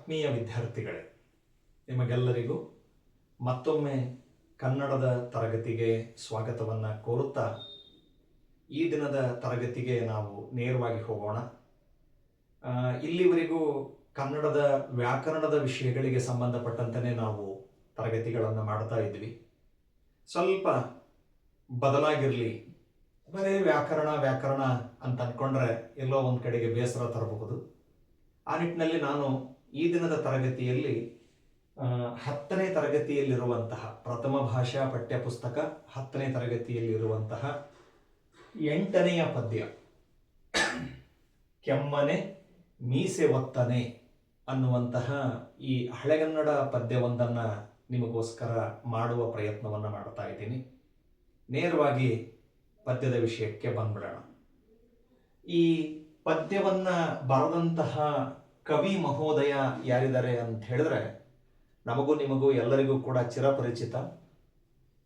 ಆತ್ಮೀಯ ವಿದ್ಯಾರ್ಥಿಗಳೇ, ನಿಮಗೆಲ್ಲರಿಗೂ ಮತ್ತೊಮ್ಮೆ ಕನ್ನಡದ ತರಗತಿಗೆ ಸ್ವಾಗತವನ್ನು ಕೋರುತ್ತಾ ಈ ದಿನದ ತರಗತಿಗೆ ನಾವು ನೇರವಾಗಿ ಹೋಗೋಣ. ಇಲ್ಲಿವರೆಗೂ ಕನ್ನಡದ ವ್ಯಾಕರಣದ ವಿಷಯಗಳಿಗೆ ಸಂಬಂಧಪಟ್ಟಂತೆ ನಾವು ತರಗತಿಗಳನ್ನು ಮಾಡ್ತಾ ಇದ್ವಿ. ಸ್ವಲ್ಪ ಬದಲಾಗಿರಲಿ, ಬರೀ ವ್ಯಾಕರಣ ಅಂತ ಅಂದ್ಕೊಂಡ್ರೆ ಎಲ್ಲೋ ಒಂದು ಕಡೆಗೆ ಬೇಸರ ತರಬಹುದು. ಆ ನಿಟ್ಟಿನಲ್ಲಿ ನಾನು ಈ ದಿನದ ತರಗತಿಯಲ್ಲಿ 10ನೇ ತರಗತಿಯಲ್ಲಿರುವಂತಹ ಪ್ರಥಮ ಭಾಷಾ ಪಠ್ಯಪುಸ್ತಕ 10ನೇ ತರಗತಿಯಲ್ಲಿರುವಂತಹ 8ನೆಯ ಪದ್ಯ ಕೆಮ್ಮನೆ ಮೀಸೆ ಒತ್ತನೆ ಅನ್ನುವಂತಹ ಈ ಹಳೆಗನ್ನಡ ಪದ್ಯವೊಂದನ್ನು ನಿಮಗೋಸ್ಕರ ಮಾಡುವ ಪ್ರಯತ್ನವನ್ನು ಮಾಡ್ತಾ ಇದ್ದೀನಿ. ನೇರವಾಗಿ ಪದ್ಯದ ವಿಷಯಕ್ಕೆ ಬಂದ್ಬಿಡೋಣ. ಈ ಪದ್ಯವನ್ನು ಬರೆದಂತಹ ಕವಿ ಮಹೋದಯ ಯಾರಿದ್ದಾರೆ ಅಂತ ಹೇಳಿದ್ರೆ ನಮಗೂ ನಿಮಗೂ ಎಲ್ಲರಿಗೂ ಕೂಡ ಚಿರಪರಿಚಿತ.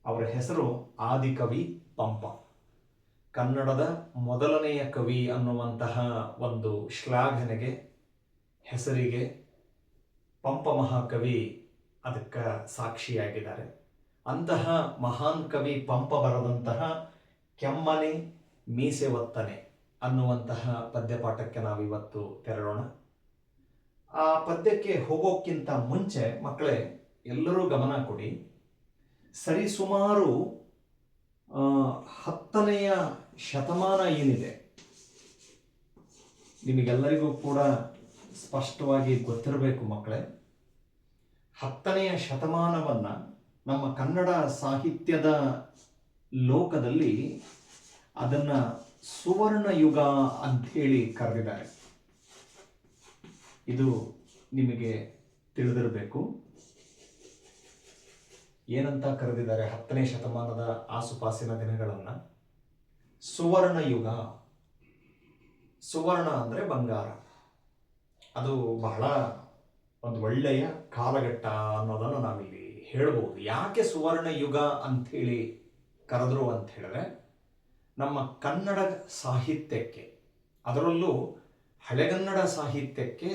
ಅವರ ಹೆಸರು ಆದಿಕವಿ ಪಂಪ. ಕನ್ನಡದ ಮೊದಲನೆಯ ಕವಿ ಅನ್ನುವಂತಹ ಒಂದು ಶ್ಲಾಘನೆಗೆ, ಹೆಸರಿಗೆ ಪಂಪ ಮಹಾಕವಿ ಅದಕ್ಕೆ ಸಾಕ್ಷಿಯಾಗಿದ್ದಾರೆ. ಅಂತಹ ಮಹಾನ್ ಕವಿ ಪಂಪ ಬರೆದಂತಹ ಕೆಮ್ಮನೆ ಮೀಸೆ ಒತ್ತನೆ ಅನ್ನುವಂತಹ ಪದ್ಯಪಾಠಕ್ಕೆ ನಾವಿವತ್ತು ತೆರಳೋಣ. ಆ ಪದ್ಯಕ್ಕೆ ಹೋಗೋಕ್ಕಿಂತ ಮುಂಚೆ ಮಕ್ಕಳೇ ಎಲ್ಲರೂ ಗಮನ ಕೊಡಿ. ಸರಿಸುಮಾರು 10ನೆಯ ಶತಮಾನ ಏನಿದೆ ನಿಮಗೆಲ್ಲರಿಗೂ ಕೂಡ ಸ್ಪಷ್ಟವಾಗಿ ಗೊತ್ತಿರಬೇಕು ಮಕ್ಕಳೇ. 10ನೆಯ ಶತಮಾನವನ್ನು ನಮ್ಮ ಕನ್ನಡ ಸಾಹಿತ್ಯದ ಲೋಕದಲ್ಲಿ ಅದನ್ನು ಸುವರ್ಣ ಯುಗ ಅಂಥೇಳಿ ಕರೆದಿದ್ದಾರೆ. ಇದು ನಿಮಗೆ ತಿಳಿದಿರಬೇಕು. ಏನಂತ ಕರೆದಿದ್ದಾರೆ 10ನೇ ಶತಮಾನದ ಆಸುಪಾಸಿನ ದಿನಗಳನ್ನು? ಸುವರ್ಣ ಯುಗ. ಸುವರ್ಣ ಅಂದರೆ ಬಂಗಾರ. ಅದು ಬಹಳ ಒಂದು ಒಳ್ಳೆಯ ಕಾಲಘಟ್ಟ ಅನ್ನೋದನ್ನು ನಾವಿಲ್ಲಿ ಹೇಳ್ಬೋದು. ಯಾಕೆ ಸುವರ್ಣ ಯುಗ ಅಂಥೇಳಿ ಕರೆದ್ರು ಅಂತ ಹೇಳಿದ್ರೆ, ನಮ್ಮ ಕನ್ನಡ ಸಾಹಿತ್ಯಕ್ಕೆ, ಅದರಲ್ಲೂ ಹಳೆಗನ್ನಡ ಸಾಹಿತ್ಯಕ್ಕೆ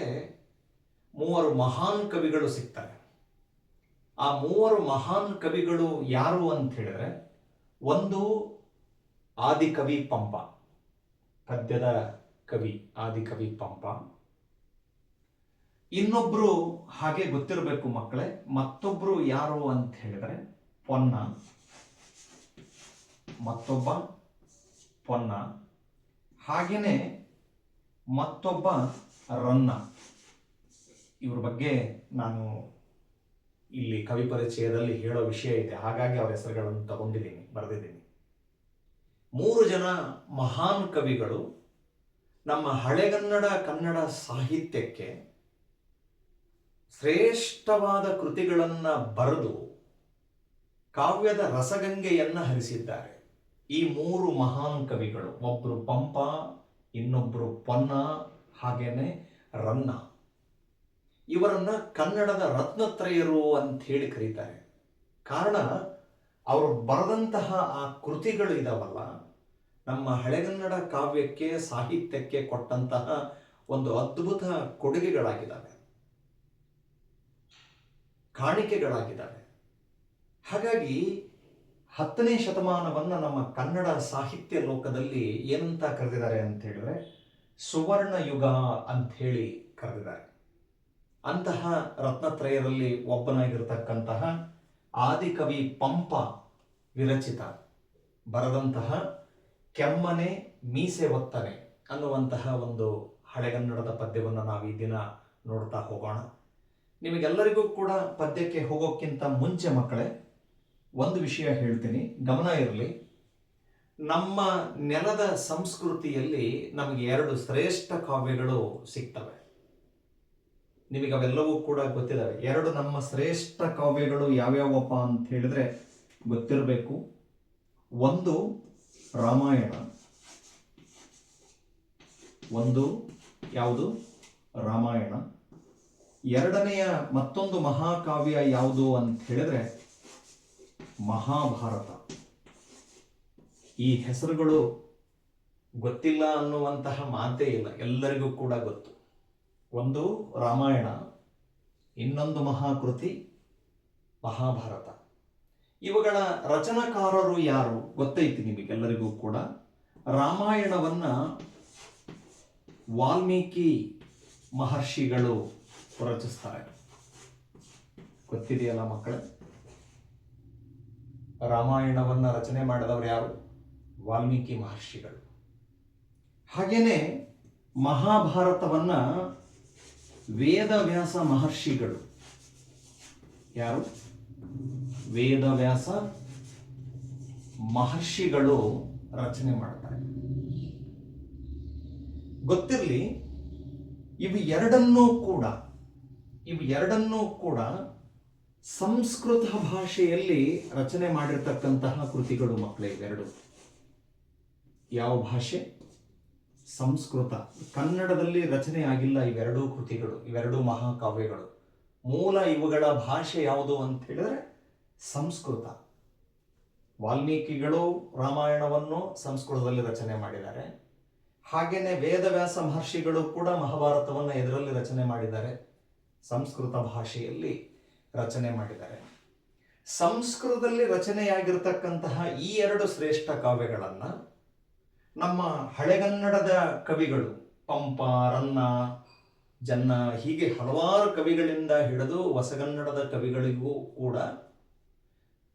3 ಮಹಾನ್ ಕವಿಗಳು ಸಿಗ್ತಾರೆ. ಆ 3 ಮಹಾನ್ ಕವಿಗಳು ಯಾರು ಅಂತ ಹೇಳಿದ್ರೆ, ಒಂದು ಆದಿಕವಿ ಪಂಪ, ಪದ್ಯದ ಕವಿ ಆದಿಕವಿ ಪಂಪ. ಇನ್ನೊಬ್ರು ಹಾಗೆ ಗೊತ್ತಿರಬೇಕು ಮಕ್ಕಳೇ, ಮತ್ತೊಬ್ರು ಯಾರು ಅಂತ ಹೇಳಿದ್ರೆ ಪೊನ್ನ, ಮತ್ತೊಬ್ಬ ಪೊನ್ನ, ಹಾಗೇನೆ ಮತ್ತೊಬ್ಬ ರನ್ನ. ಇವ್ರ ಬಗ್ಗೆ ನಾನು ಇಲ್ಲಿ ಕವಿ ಪರಿಚಯದಲ್ಲಿ ಹೇಳೋ ವಿಷಯ ಇದೆ, ಹಾಗಾಗಿ ಅವರ ಹೆಸರುಗಳನ್ನು ತಗೊಂಡಿದ್ದೀನಿ, ಬರೆದಿದ್ದೀನಿ. 3 ಜನ ಮಹಾನ್ ಕವಿಗಳು ನಮ್ಮ ಹಳೆಗನ್ನಡ ಕನ್ನಡ ಸಾಹಿತ್ಯಕ್ಕೆ ಶ್ರೇಷ್ಠವಾದ ಕೃತಿಗಳನ್ನು ಬರೆದು ಕಾವ್ಯದ ರಸಗಂಗೆಯನ್ನು ಹರಿಸಿದ್ದಾರೆ. ಈ 3 ಮಹಾನ್ ಕವಿಗಳು, ಒಬ್ಬರು ಪಂಪ, ಇನ್ನೊಬ್ಬರು ಪೊನ್ನ, ಹಾಗೇನೆ ರನ್ನ. ಇವರನ್ನ ಕನ್ನಡದ ರತ್ನತ್ರಯರು ಅಂತ ಹೇಳಿ ಕರೀತಾರೆ. ಕಾರಣ ಅವರು ಬರೆದಂತಹ ಆ ಕೃತಿಗಳು ಇದಾವಲ್ಲ, ನಮ್ಮ ಹಳೆಗನ್ನಡ ಕಾವ್ಯಕ್ಕೆ, ಸಾಹಿತ್ಯಕ್ಕೆ ಕೊಟ್ಟಂತಹ ಒಂದು ಅದ್ಭುತ ಕೊಡುಗೆಗಳಾಗಿದ್ದಾವೆ, ಕಾಣಿಕೆಗಳಾಗಿದ್ದಾವೆ. ಹಾಗಾಗಿ 10ನೇ ಶತಮಾನವನ್ನು ನಮ್ಮ ಕನ್ನಡ ಸಾಹಿತ್ಯ ಲೋಕದಲ್ಲಿ ಏನಂತ ಕರೆದಿದ್ದಾರೆ ಅಂತ ಹೇಳಿದ್ರೆ ಸುವರ್ಣ ಯುಗ ಅಂತ ಹೇಳಿ ಕರೆದಿದ್ದಾರೆ. ಅಂತಹ ರತ್ನತ್ರಯರಲ್ಲಿ ಒಬ್ಬನಾಗಿರ್ತಕ್ಕಂತಹ ಆದಿಕವಿ ಪಂಪ ವಿರಚಿತ ಬರೆದಂತಹ ಕೆಮ್ಮನೆ ಮೀಸೆ ಒತ್ತನೆ ಅನ್ನುವಂತಹ ಒಂದು ಹಳೆಗನ್ನಡದ ಪದ್ಯವನ್ನು ನಾವು ಈ ದಿನ ನೋಡ್ತಾ ಹೋಗೋಣ. ನಿಮಗೆಲ್ಲರಿಗೂ ಕೂಡ ಪದ್ಯಕ್ಕೆ ಹೋಗೋಕ್ಕಿಂತ ಮುಂಚೆ ಮಕ್ಕಳೇ ಒಂದು ವಿಷಯ ಹೇಳ್ತೀನಿ, ಗಮನ ಇರಲಿ. ನಮ್ಮ ನೆಲದ ಸಂಸ್ಕೃತಿಯಲ್ಲಿ ನಮಗೆ 2 ಶ್ರೇಷ್ಠ ಕಾವ್ಯಗಳು ಸಿಗ್ತವೆ. ನಿಮಗೆ ಅವೆಲ್ಲವೂ ಕೂಡ ಗೊತ್ತಿದ್ದಾವೆ. 2 ನಮ್ಮ ಶ್ರೇಷ್ಠ ಕಾವ್ಯಗಳು ಯಾವ್ಯಾವಪ್ಪ ಅಂತ ಹೇಳಿದ್ರೆ ಗೊತ್ತಿರಬೇಕು. ಒಂದು ರಾಮಾಯಣ, ಒಂದು ಯಾವುದು? ರಾಮಾಯಣ. 2ನೆಯ ಮತ್ತೊಂದು ಮಹಾಕಾವ್ಯ ಯಾವುದು ಅಂತ ಹೇಳಿದ್ರೆ ಮಹಾಭಾರತ. ಈ ಹೆಸರುಗಳು ಗೊತ್ತಿಲ್ಲ ಅನ್ನುವಂತಹ ಮಾತೇ ಇಲ್ಲ, ಎಲ್ಲರಿಗೂ ಕೂಡ ಗೊತ್ತು. ಒಂದು ರಾಮಾಯಣ, ಇನ್ನೊಂದು ಮಹಾಕೃತಿ ಮಹಾಭಾರತ. ಇವುಗಳ ರಚನಾಕಾರರು ಯಾರು ಗೊತ್ತೈತಿ ನಿಮಗೆಲ್ಲರಿಗೂ ಕೂಡ. ರಾಮಾಯಣವನ್ನ ವಾಲ್ಮೀಕಿ ಮಹರ್ಷಿಗಳು ರಚಿಸ್ತಾರೆ. ಗೊತ್ತಿದೆಯಲ್ಲ ಮಕ್ಕಳೇ, ರಾಮಾಯಣವನ್ನ ರಚನೆ ಮಾಡಿದವರು ಯಾರು? ವಾಲ್ಮೀಕಿ ಮಹರ್ಷಿಗಳು. ಹಾಗೇನೆ ಮಹಾಭಾರತವನ್ನ ವೇದವ್ಯಾಸ ಮಹರ್ಷಿಗಳು. ಯಾರು? ವೇದವ್ಯಾಸ ಮಹರ್ಷಿಗಳು ರಚನೆ ಮಾಡ್ತಾರೆ. ಗೊತ್ತಿರಲಿ, ಇವು ಎರಡನ್ನೂ ಕೂಡ ಸಂಸ್ಕೃತ ಭಾಷೆಯಲ್ಲಿ ರಚನೆ ಮಾಡಿರ್ತಕ್ಕಂತಹ ಕೃತಿಗಳು ಮಕ್ಕಳೇ. ಇವೆರಡು ಯಾವ ಭಾಷೆ? ಸಂಸ್ಕೃತ. ಕನ್ನಡದಲ್ಲಿ ರಚನೆ ಆಗಿಲ್ಲ ಇವೆರಡೂ ಕೃತಿಗಳು, ಇವೆರಡೂ ಮಹಾಕಾವ್ಯಗಳು. ಮೂಲ ಇವುಗಳ ಭಾಷೆ ಯಾವುದು ಅಂತ ಹೇಳಿದ್ರೆ ಸಂಸ್ಕೃತ. ವಾಲ್ಮೀಕಿಗಳು ರಾಮಾಯಣವನ್ನು ಸಂಸ್ಕೃತದಲ್ಲಿ ರಚನೆ ಮಾಡಿದ್ದಾರೆ. ಹಾಗೇನೆ ವೇದವ್ಯಾಸ ಮಹರ್ಷಿಗಳು ಕೂಡ ಮಹಾಭಾರತವನ್ನು ಇದರಲ್ಲಿ ರಚನೆ ಮಾಡಿದ್ದಾರೆ, ಸಂಸ್ಕೃತ ಭಾಷೆಯಲ್ಲಿ ರಚನೆ ಮಾಡಿದ್ದಾರೆ. ಸಂಸ್ಕೃತದಲ್ಲಿ ರಚನೆಯಾಗಿರ್ತಕ್ಕಂತಹ ಈ ಎರಡು ಶ್ರೇಷ್ಠ ಕಾವ್ಯಗಳನ್ನ ನಮ್ಮ ಹಳೆಗನ್ನಡದ ಕವಿಗಳು ಪಂಪ, ರನ್ನ, ಜನ್ನ ಹೀಗೆ ಹಲವಾರು ಕವಿಗಳಿಂದ ಹಿಡಿದು ಹೊಸಗನ್ನಡದ ಕವಿಗಳಿಗೂ ಕೂಡ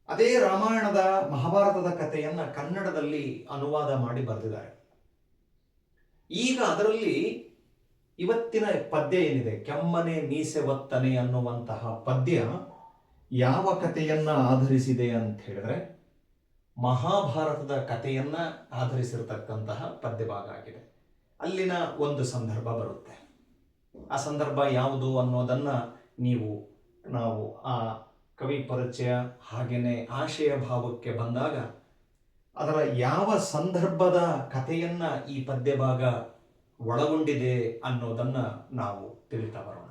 ಅದೇ ರಾಮಾಯಣದ ಮಹಾಭಾರತದ ಕಥೆಯನ್ನ ಕನ್ನಡದಲ್ಲಿ ಅನುವಾದ ಮಾಡಿ ಬರೆದಿದ್ದಾರೆ. ಈಗ ಅದರಲ್ಲಿ ಇವತ್ತಿನ ಪದ್ಯ ಏನಿದೆ, ಕೆಮ್ಮನೆ ಮೀಸೆ ಒತ್ತನೆ ಅನ್ನುವಂತಹ ಪದ್ಯ ಯಾವ ಕಥೆಯನ್ನ ಆಧರಿಸಿದೆ ಅಂತ ಹೇಳಿದ್ರೆ ಮಹಾಭಾರತದ ಕಥೆಯನ್ನ ಆಧರಿಸಿರತಕ್ಕಂತಹ ಪದ್ಯ ಭಾಗ ಆಗಿದೆ. ಅಲ್ಲಿನ ಒಂದು ಸಂದರ್ಭ ಬರುತ್ತೆ. ಆ ಸಂದರ್ಭ ಯಾವುದು ಅನ್ನೋದನ್ನ ನಾವು ಆ ಕವಿ ಪರಿಚಯ ಹಾಗೇನೆ ಆಶಯ ಭಾವಕ್ಕೆ ಬಂದಾಗ ಅದರ ಯಾವ ಸಂದರ್ಭದ ಕಥೆಯನ್ನ ಈ ಪದ್ಯ ಭಾಗ ಒಳಗೊಂಡಿದೆ ಅನ್ನೋದನ್ನ ನಾವು ತಿಳಿತಾ ಬರೋಣ.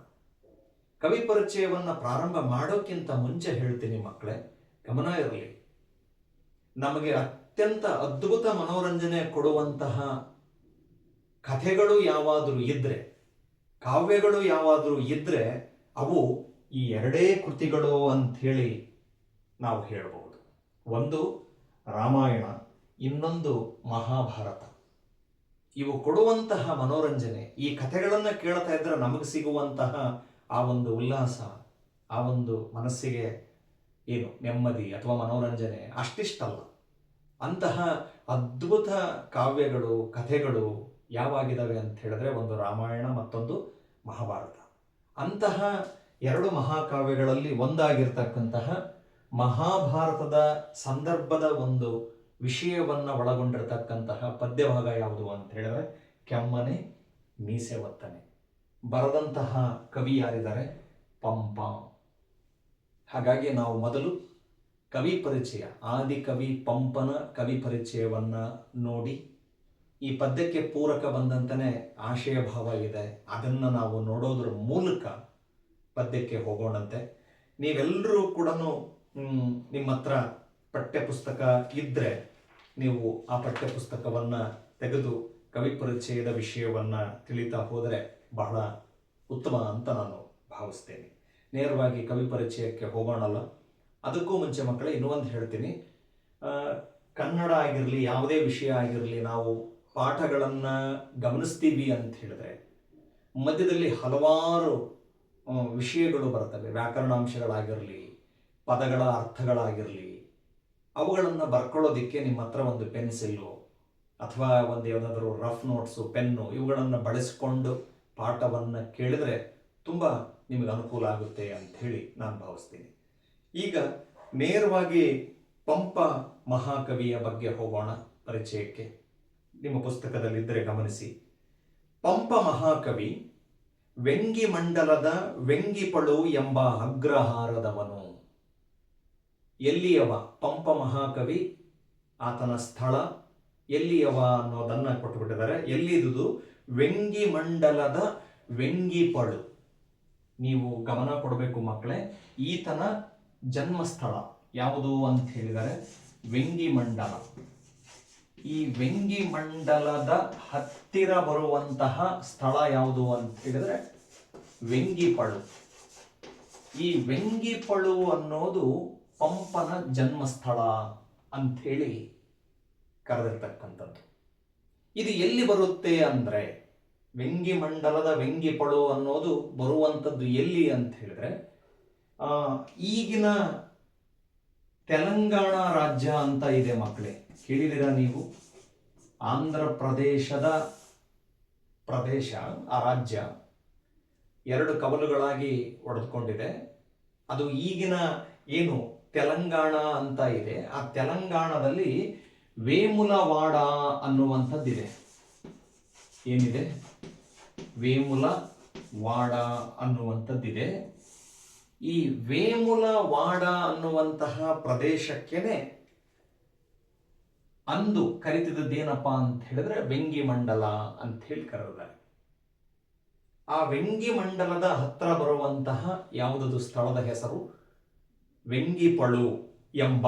ಕವಿ ಪರಿಚಯವನ್ನ ಪ್ರಾರಂಭ ಮಾಡೋಕ್ಕಿಂತ ಮುಂಚೆ ಹೇಳ್ತೀನಿ ಮಕ್ಕಳೇ, ಗಮನ ಇರಲಿ. ನಮಗೆ ಅತ್ಯಂತ ಅದ್ಭುತ ಮನೋರಂಜನೆ ಕೊಡುವಂತಹ ಕಥೆಗಳು ಯಾವಾದರೂ ಇದ್ರೆ, ಕಾವ್ಯಗಳು ಯಾವಾದರೂ ಇದ್ರೆ ಅವು ಈ ಎರಡೇ ಕೃತಿಗಳು ಅಂಥೇಳಿ ನಾವು ಹೇಳಬಹುದು. ಒಂದು ರಾಮಾಯಣ, ಇನ್ನೊಂದು ಮಹಾಭಾರತ. ಇವು ಕೊಡುವಂತಹ ಮನೋರಂಜನೆ, ಈ ಕಥೆಗಳನ್ನು ಕೇಳ್ತಾ ಇದ್ರೆ ನಮಗೆ ಸಿಗುವಂತಹ ಆ ಒಂದು ಉಲ್ಲಾಸ, ಆ ಒಂದು ಮನಸ್ಸಿಗೆ ನೆಮ್ಮದಿ ಅಥವಾ ಮನೋರಂಜನೆ ಅಷ್ಟಿಷ್ಟಲ್ಲ. ಅಂತಹ ಅದ್ಭುತ ಕಾವ್ಯಗಳು, ಕಥೆಗಳು ಯಾವಾಗಿದ್ದಾವೆ ಅಂತ ಹೇಳಿದ್ರೆ ಒಂದು ರಾಮಾಯಣ, ಮತ್ತೊಂದು ಮಹಾಭಾರತ. ಅಂತಹ ಎರಡು ಮಹಾಕಾವ್ಯಗಳಲ್ಲಿ ಒಂದಾಗಿರ್ತಕ್ಕಂತಹ ಮಹಾಭಾರತದ ಸಂದರ್ಭದ ಒಂದು ವಿಷಯವನ್ನ ಒಳಗೊಂಡಿರತಕ್ಕಂತಹ ಪದ್ಯಭಾಗ ಯಾವುದು ಅಂತ ಹೇಳಿದ್ರೆ ಕೆಮ್ಮನೆ ಮೀಸೆ ಒತ್ತನೆ. ಬರೆದಂತಹ ಕವಿ ಯಾರಿದ್ದಾರೆ? ಪಂಪ. ಹಾಗಾಗಿ ನಾವು ಮೊದಲು ಕವಿ ಪರಿಚಯ, ಆದಿಕವಿ ಪಂಪನ ಕವಿ ಪರಿಚಯವನ್ನ ನೋಡಿ, ಈ ಪದ್ಯಕ್ಕೆ ಪೂರಕ ಬಂದಂತನೇ ಆಶಯ ಭಾವ ಇದೆ, ಅದನ್ನ ನಾವು ನೋಡೋದ್ರ ಮೂಲಕ ಪದ್ಯಕ್ಕೆ ಹೋಗೋಣಂತೆ. ನೀವೆಲ್ಲರೂ ಕೂಡ ನಿಮ್ಮ ಹತ್ರ ಪಠ್ಯಪುಸ್ತಕ ಇದ್ರೆ ನೀವು ಆ ಪಠ್ಯಪುಸ್ತಕವನ್ನ ತೆಗೆದು ಕವಿ ಪರಿಚಯದ ವಿಷಯವನ್ನ ತಿಳಿತಾ ಹೋದರೆ ಬಹಳ ಉತ್ತಮ ಅಂತ ನಾನು ಭಾವಿಸ್ತೇನೆ. ನೇರವಾಗಿ ಕವಿ ಪರಿಚಯಕ್ಕೆ ಹೋಗೋಣಲ್ಲ. ಅದಕ್ಕೂ ಮುಂಚೆ ಮಕ್ಕಳೇ ಇನ್ನೊಂದು ಹೇಳ್ತೀನಿ. ಕನ್ನಡ ಆಗಿರಲಿ, ಯಾವುದೇ ವಿಷಯ ಆಗಿರಲಿ, ನಾವು ಪಾಠಗಳನ್ನ ಗಮನಿಸ್ತೀವಿ ಅಂತ ಹೇಳಿದ್ರೆ ಮಧ್ಯದಲ್ಲಿ ಹಲವಾರು ವಿಷಯಗಳು ಬರ್ತವೆ. ವ್ಯಾಕರಣಾಂಶಗಳಾಗಿರಲಿ, ಪದಗಳ ಅರ್ಥಗಳಾಗಿರಲಿ, ಅವುಗಳನ್ನು ಬರ್ಕೊಳ್ಳೋದಿಕ್ಕೆ ನಿಮ್ಮ ಹತ್ರ ಒಂದು ಪೆನ್ಸಿಲ್ಲು ಅಥವಾ ಒಂದು ಯಾವುದಾದ್ರೂ ರಫ್ ನೋಟ್ಸು, ಪೆನ್ನು ಇವುಗಳನ್ನು ಬಳಸಿಕೊಂಡು ಪಾಠವನ್ನು ಕೇಳಿದ್ರೆ ತುಂಬ ನಿಮಗೆ ಅನುಕೂಲ ಆಗುತ್ತೆ ಅಂತ ಹೇಳಿ ನಾನು ಭಾವಿಸ್ತೀನಿ. ಈಗ ನೇರವಾಗಿ ಪಂಪ ಮಹಾಕವಿಯ ಬಗ್ಗೆ ಹೋಗೋಣ ಪರಿಚಯಕ್ಕೆ. ನಿಮ್ಮ ಪುಸ್ತಕದಲ್ಲಿದ್ದರೆ ಗಮನಿಸಿ. ಪಂಪ ಮಹಾಕವಿ ವೆಂಗಿ ಮಂಡಲದ ವೆಂಗಿಪಳು ಎಂಬ ಅಗ್ರಹಾರದವನು. ಎಲ್ಲಿಯವ? ಪಂಪ ಮಹಾಕವಿ, ಆತನ ಸ್ಥಳ ಎಲ್ಲಿಯವ ಅನ್ನೋದನ್ನ ಕೊಟ್ಟುಬಿಟ್ಟಿದ್ದಾರೆ. ಎಲ್ಲಿದುದು? ವೆಂಗಿ ಮಂಡಲದ ವೆಂಗಿಪಳು. ನೀವು ಗಮನ ಕೊಡಬೇಕು ಮಕ್ಕಳೇ. ಈತನ ಜನ್ಮಸ್ಥಳ ಯಾವುದು ಅಂತ ಹೇಳಿದರೆ ವೆಂಗಿ ಮಂಡಲ. ಈ ವೆಂಗಿ ಮಂಡಲದ ಹತ್ತಿರ ಬರುವಂತಹ ಸ್ಥಳ ಯಾವುದು ಅಂತ ಹೇಳಿದ್ರೆ ವೆಂಗಿಪಳು. ಈ ವೆಂಗಿಪಳು ಅನ್ನೋದು ಪಂಪನ ಜನ್ಮಸ್ಥಳ ಅಂಥೇಳಿ ಕರೆದಿರ್ತಕ್ಕಂಥದ್ದು. ಇದು ಎಲ್ಲಿ ಬರುತ್ತೆ ಅಂದರೆ, ವೆಂಗಿಮಂಡಲದ ವೆಂಗಿಪಳು ಅನ್ನೋದು ಬರುವಂಥದ್ದು ಎಲ್ಲಿ ಅಂತ ಹೇಳಿದ್ರೆ, ಈಗಿನ ತೆಲಂಗಾಣ ರಾಜ್ಯ ಅಂತ ಇದೆ ಮಕ್ಕಳೇ, ಕೇಳಿದಿರಾ ನೀವು? ಆಂಧ್ರ ಪ್ರದೇಶದ ಪ್ರದೇಶ, ಆ ರಾಜ್ಯ ಎರಡು ಕವಲುಗಳಾಗಿ ಒಡೆದುಕೊಂಡಿದೆ. ಅದು ಈಗಿನ ಏನು ತೆಲಂಗಾಣ ಅಂತ ಇದೆ, ಆ ತೆಲಂಗಾಣದಲ್ಲಿ ವೇಮುಲವಾಡ ಅನ್ನುವಂಥದ್ದಿದೆ. ಏನಿದೆ? ವೇಮುಲವಾಡ ಅನ್ನುವಂಥದ್ದಿದೆ. ಈ ವೇಮುಲವಾಡ ಅನ್ನುವಂತಹ ಪ್ರದೇಶಕ್ಕೇನೆ ಅಂದು ಕರಿತಿದ್ದದ್ದೇನಪ್ಪ ಅಂತ ಹೇಳಿದ್ರೆ ವೆಂಗಿಮಂಡಲ ಅಂತ ಹೇಳಿ ಕರೆದಿದ್ದಾರೆ. ಆ ವೆಂಗಿಮಂಡಲದ ಹತ್ರ ಬರುವಂತಹ ಯಾವುದದು ಸ್ಥಳದ ಹೆಸರು? ವೆಂಗಿಪಳು ಎಂಬ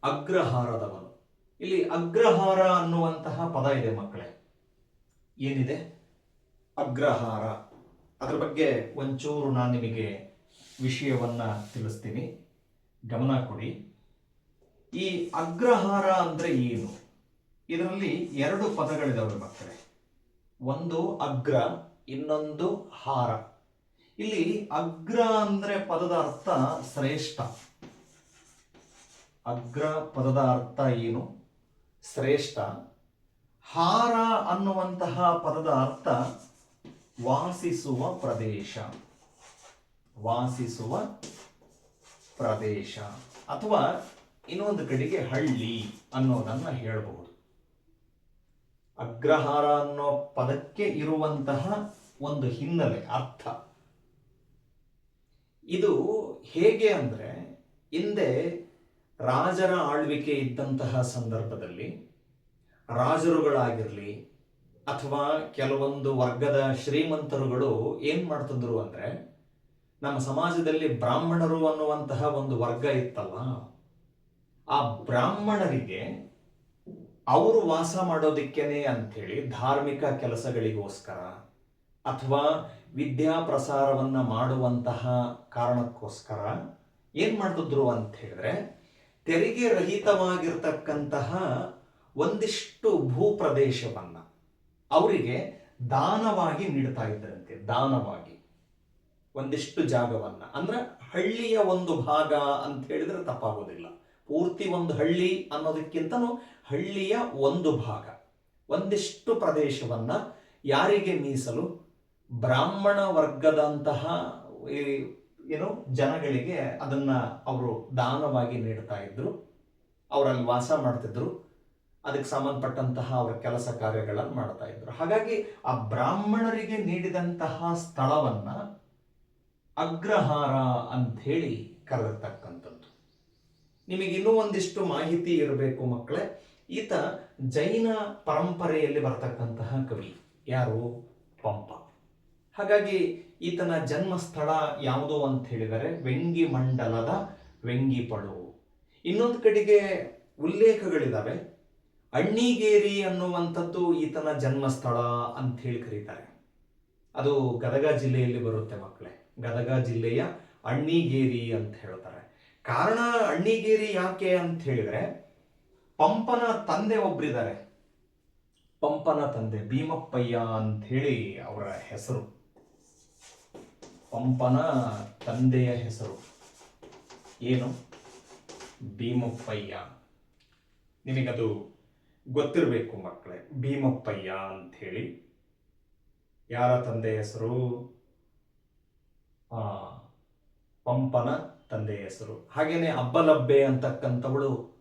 ಅಗ್ರಹಾರದವನು. ಇಲ್ಲಿ ಅಗ್ರಹಾರ ಅನ್ನುವಂತಹ ಪದ ಇದೆ ಮಕ್ಕಳೇ. ಏನಿದೆ? ಅಗ್ರಹಾರ. ಅದ್ರ ಬಗ್ಗೆ ಒಂಚೂರು ನಾನು ನಿಮಗೆ ವಿಷಯವನ್ನ ತಿಳಿಸ್ತೀನಿ, ಗಮನ ಕೊಡಿ. ಈ ಅಗ್ರಹಾರ ಅಂದ್ರೆ ಏನು? ಇದರಲ್ಲಿ ಎರಡು ಪದಗಳಿದಾವೆ ಮಕ್ಕಳೇ. ಒಂದು ಅಗ್ರ, ಇನ್ನೊಂದು ಹಾರ. ಇಲ್ಲಿ ಅಗ್ರ ಅಂದ್ರೆ ಪದದ ಅರ್ಥ ಶ್ರೇಷ್ಠ. ಅಗ್ರ ಪದದ ಅರ್ಥ ಏನು? ಶ್ರೇಷ್ಠ. ಹಾರ ಅನ್ನುವಂತಹ ಪದದ ಅರ್ಥ ವಾಸಿಸುವ ಪ್ರದೇಶ. ವಾಸಿಸುವ ಪ್ರದೇಶ ಅಥವಾ ಇನ್ನೊಂದು ಕಡೆಗೆ ಹಳ್ಳಿ ಅನ್ನೋದನ್ನ ಹೇಳಬಹುದು. ಅಗ್ರಹಾರ ಅನ್ನೋ ಪದಕ್ಕೆ ಇರುವಂತಹ ಒಂದು ಹಿನ್ನೆಲೆ, ಅರ್ಥ. ಇದು ಹೇಗೆ ಅಂದ್ರೆ, ಹಿಂದೆ ರಾಜರ ಆಳ್ವಿಕೆ ಇದ್ದಂತಹ ಸಂದರ್ಭದಲ್ಲಿ ರಾಜರುಗಳಾಗಿರ್ಲಿ ಅಥವಾ ಕೆಲವೊಂದು ವರ್ಗದ ಶ್ರೀಮಂತರುಗಳು ಏನ್ ಮಾಡ್ತಿದ್ರು ಅಂದ್ರೆ, ನಮ್ಮ ಸಮಾಜದಲ್ಲಿ ಬ್ರಾಹ್ಮಣರು ಅನ್ನುವಂತಹ ಒಂದು ವರ್ಗ ಇತ್ತಲ್ಲ, ಆ ಬ್ರಾಹ್ಮಣರಿಗೆ ಅವರು ವಾಸ ಮಾಡೋದಿಕ್ಕೇನೆ ಅಂಥೇಳಿ ಧಾರ್ಮಿಕ ಕೆಲಸಗಳಿಗೋಸ್ಕರ ಅಥವಾ ವಿದ್ಯಾ ಪ್ರಸಾರವನ್ನ ಮಾಡುವಂತಹ ಕಾರಣಕ್ಕೋಸ್ಕರ ಏನ್ ಮಾಡ್ತಿದ್ರು ಅಂತ ಹೇಳಿದ್ರೆ, ತೆರಿಗೆ ರಹಿತವಾಗಿರ್ತಕ್ಕಂತಹ ಒಂದಿಷ್ಟು ಭೂಪ್ರದೇಶವನ್ನ ಅವರಿಗೆ ದಾನವಾಗಿ ನೀಡ್ತಾ ಇದ್ದರಂತೆ. ದಾನವಾಗಿ ಒಂದಿಷ್ಟು ಜಾಗವನ್ನ, ಅಂದ್ರೆ ಹಳ್ಳಿಯ ಒಂದು ಭಾಗ ಅಂತ ಹೇಳಿದ್ರೆ ತಪ್ಪಾಗೋದಿಲ್ಲ. ಪೂರ್ತಿ ಒಂದು ಹಳ್ಳಿ ಅನ್ನೋದಕ್ಕಿಂತನೂ ಹಳ್ಳಿಯ ಒಂದು ಭಾಗ, ಒಂದಿಷ್ಟು ಪ್ರದೇಶವನ್ನ ಯಾರಿಗೆ ಮೀಸಲು? ಬ್ರಾಹ್ಮಣ ವರ್ಗದಂತಹ ಏನು ಜನಗಳಿಗೆ ಅದನ್ನ ಅವರು ದಾನವಾಗಿ ನೀಡ್ತಾ ಇದ್ರು. ಅವರಲ್ಲಿ ವಾಸ ಮಾಡ್ತಿದ್ರು, ಅದಕ್ಕೆ ಸಂಬಂಧಪಟ್ಟಂತಹ ಅವರ ಕೆಲಸ ಕಾರ್ಯಗಳನ್ನು ಮಾಡ್ತಾ ಇದ್ರು. ಹಾಗಾಗಿ ಆ ಬ್ರಾಹ್ಮಣರಿಗೆ ನೀಡಿದಂತಹ ಸ್ಥಳವನ್ನ ಅಗ್ರಹಾರ ಅಂತ ಹೇಳಿ ಕರೆದಿರ್ತಕ್ಕಂಥದ್ದು. ನಿಮಗೆ ಇನ್ನೂ ಒಂದಿಷ್ಟು ಮಾಹಿತಿ ಇರಬೇಕು ಮಕ್ಕಳೇ. ಈತ ಜೈನ ಪರಂಪರೆಯಲ್ಲಿ ಬರ್ತಕ್ಕಂತಹ ಕವಿ. ಯಾರು? ಪಂಪ. ಹಾಗಾಗಿ ಈತನ ಜನ್ಮಸ್ಥಳ ಯಾವುದು ಅಂತ ಹೇಳಿದರೆ ವೆಂಗಿಮಂಡಲದ ವೆಂಗಿಪಳು. ಇನ್ನೊಂದು ಕಡೆಗೆ ಉಲ್ಲೇಖಗಳಿದಾವೆ. ಅಣ್ಣಿಗೇರಿ ಅನ್ನುವಂಥದ್ದು ಈತನ ಜನ್ಮಸ್ಥಳ ಅಂತ ಹೇಳಿ ಕರೀತಾರೆ. ಅದು ಗದಗ ಜಿಲ್ಲೆಯಲ್ಲಿ ಬರುತ್ತೆ ಮಕ್ಕಳೇ. ಗದಗ ಜಿಲ್ಲೆಯ ಅಣ್ಣಿಗೇರಿ ಅಂತ ಹೇಳ್ತಾರೆ. ಕಾರಣ ಅಣ್ಣಿಗೇರಿ ಯಾಕೆ ಅಂತ ಹೇಳಿದ್ರೆ, ಪಂಪನ ತಂದೆ ಒಬ್ರಿದ್ದಾರೆ. ಪಂಪನ ತಂದೆ ಭೀಮಪ್ಪಯ್ಯ ಅಂತ ಹೇಳಿ ಅವರ ಹೆಸರು. ಪಂಪನ ತಂದೆಯ ಹೆಸರು ಏನು? ಭೀಮಪ್ಪಯ್ಯ. ನಿಮಗದು ಗೊತ್ತಿರಬೇಕು ಮಕ್ಕಳೇ. ಭೀಮಪ್ಪಯ್ಯ ಅಂತ ಹೇಳಿ ಯಾರ ತಂದೆ ಹೆಸರು? ಪಂಪನ ತಂದೆ ಹೆಸರು. ಹಾಗೇನೆ ಅಬ್ಬಲಬ್ಬೆ ಅಂತಕ್ಕಂಥವಳು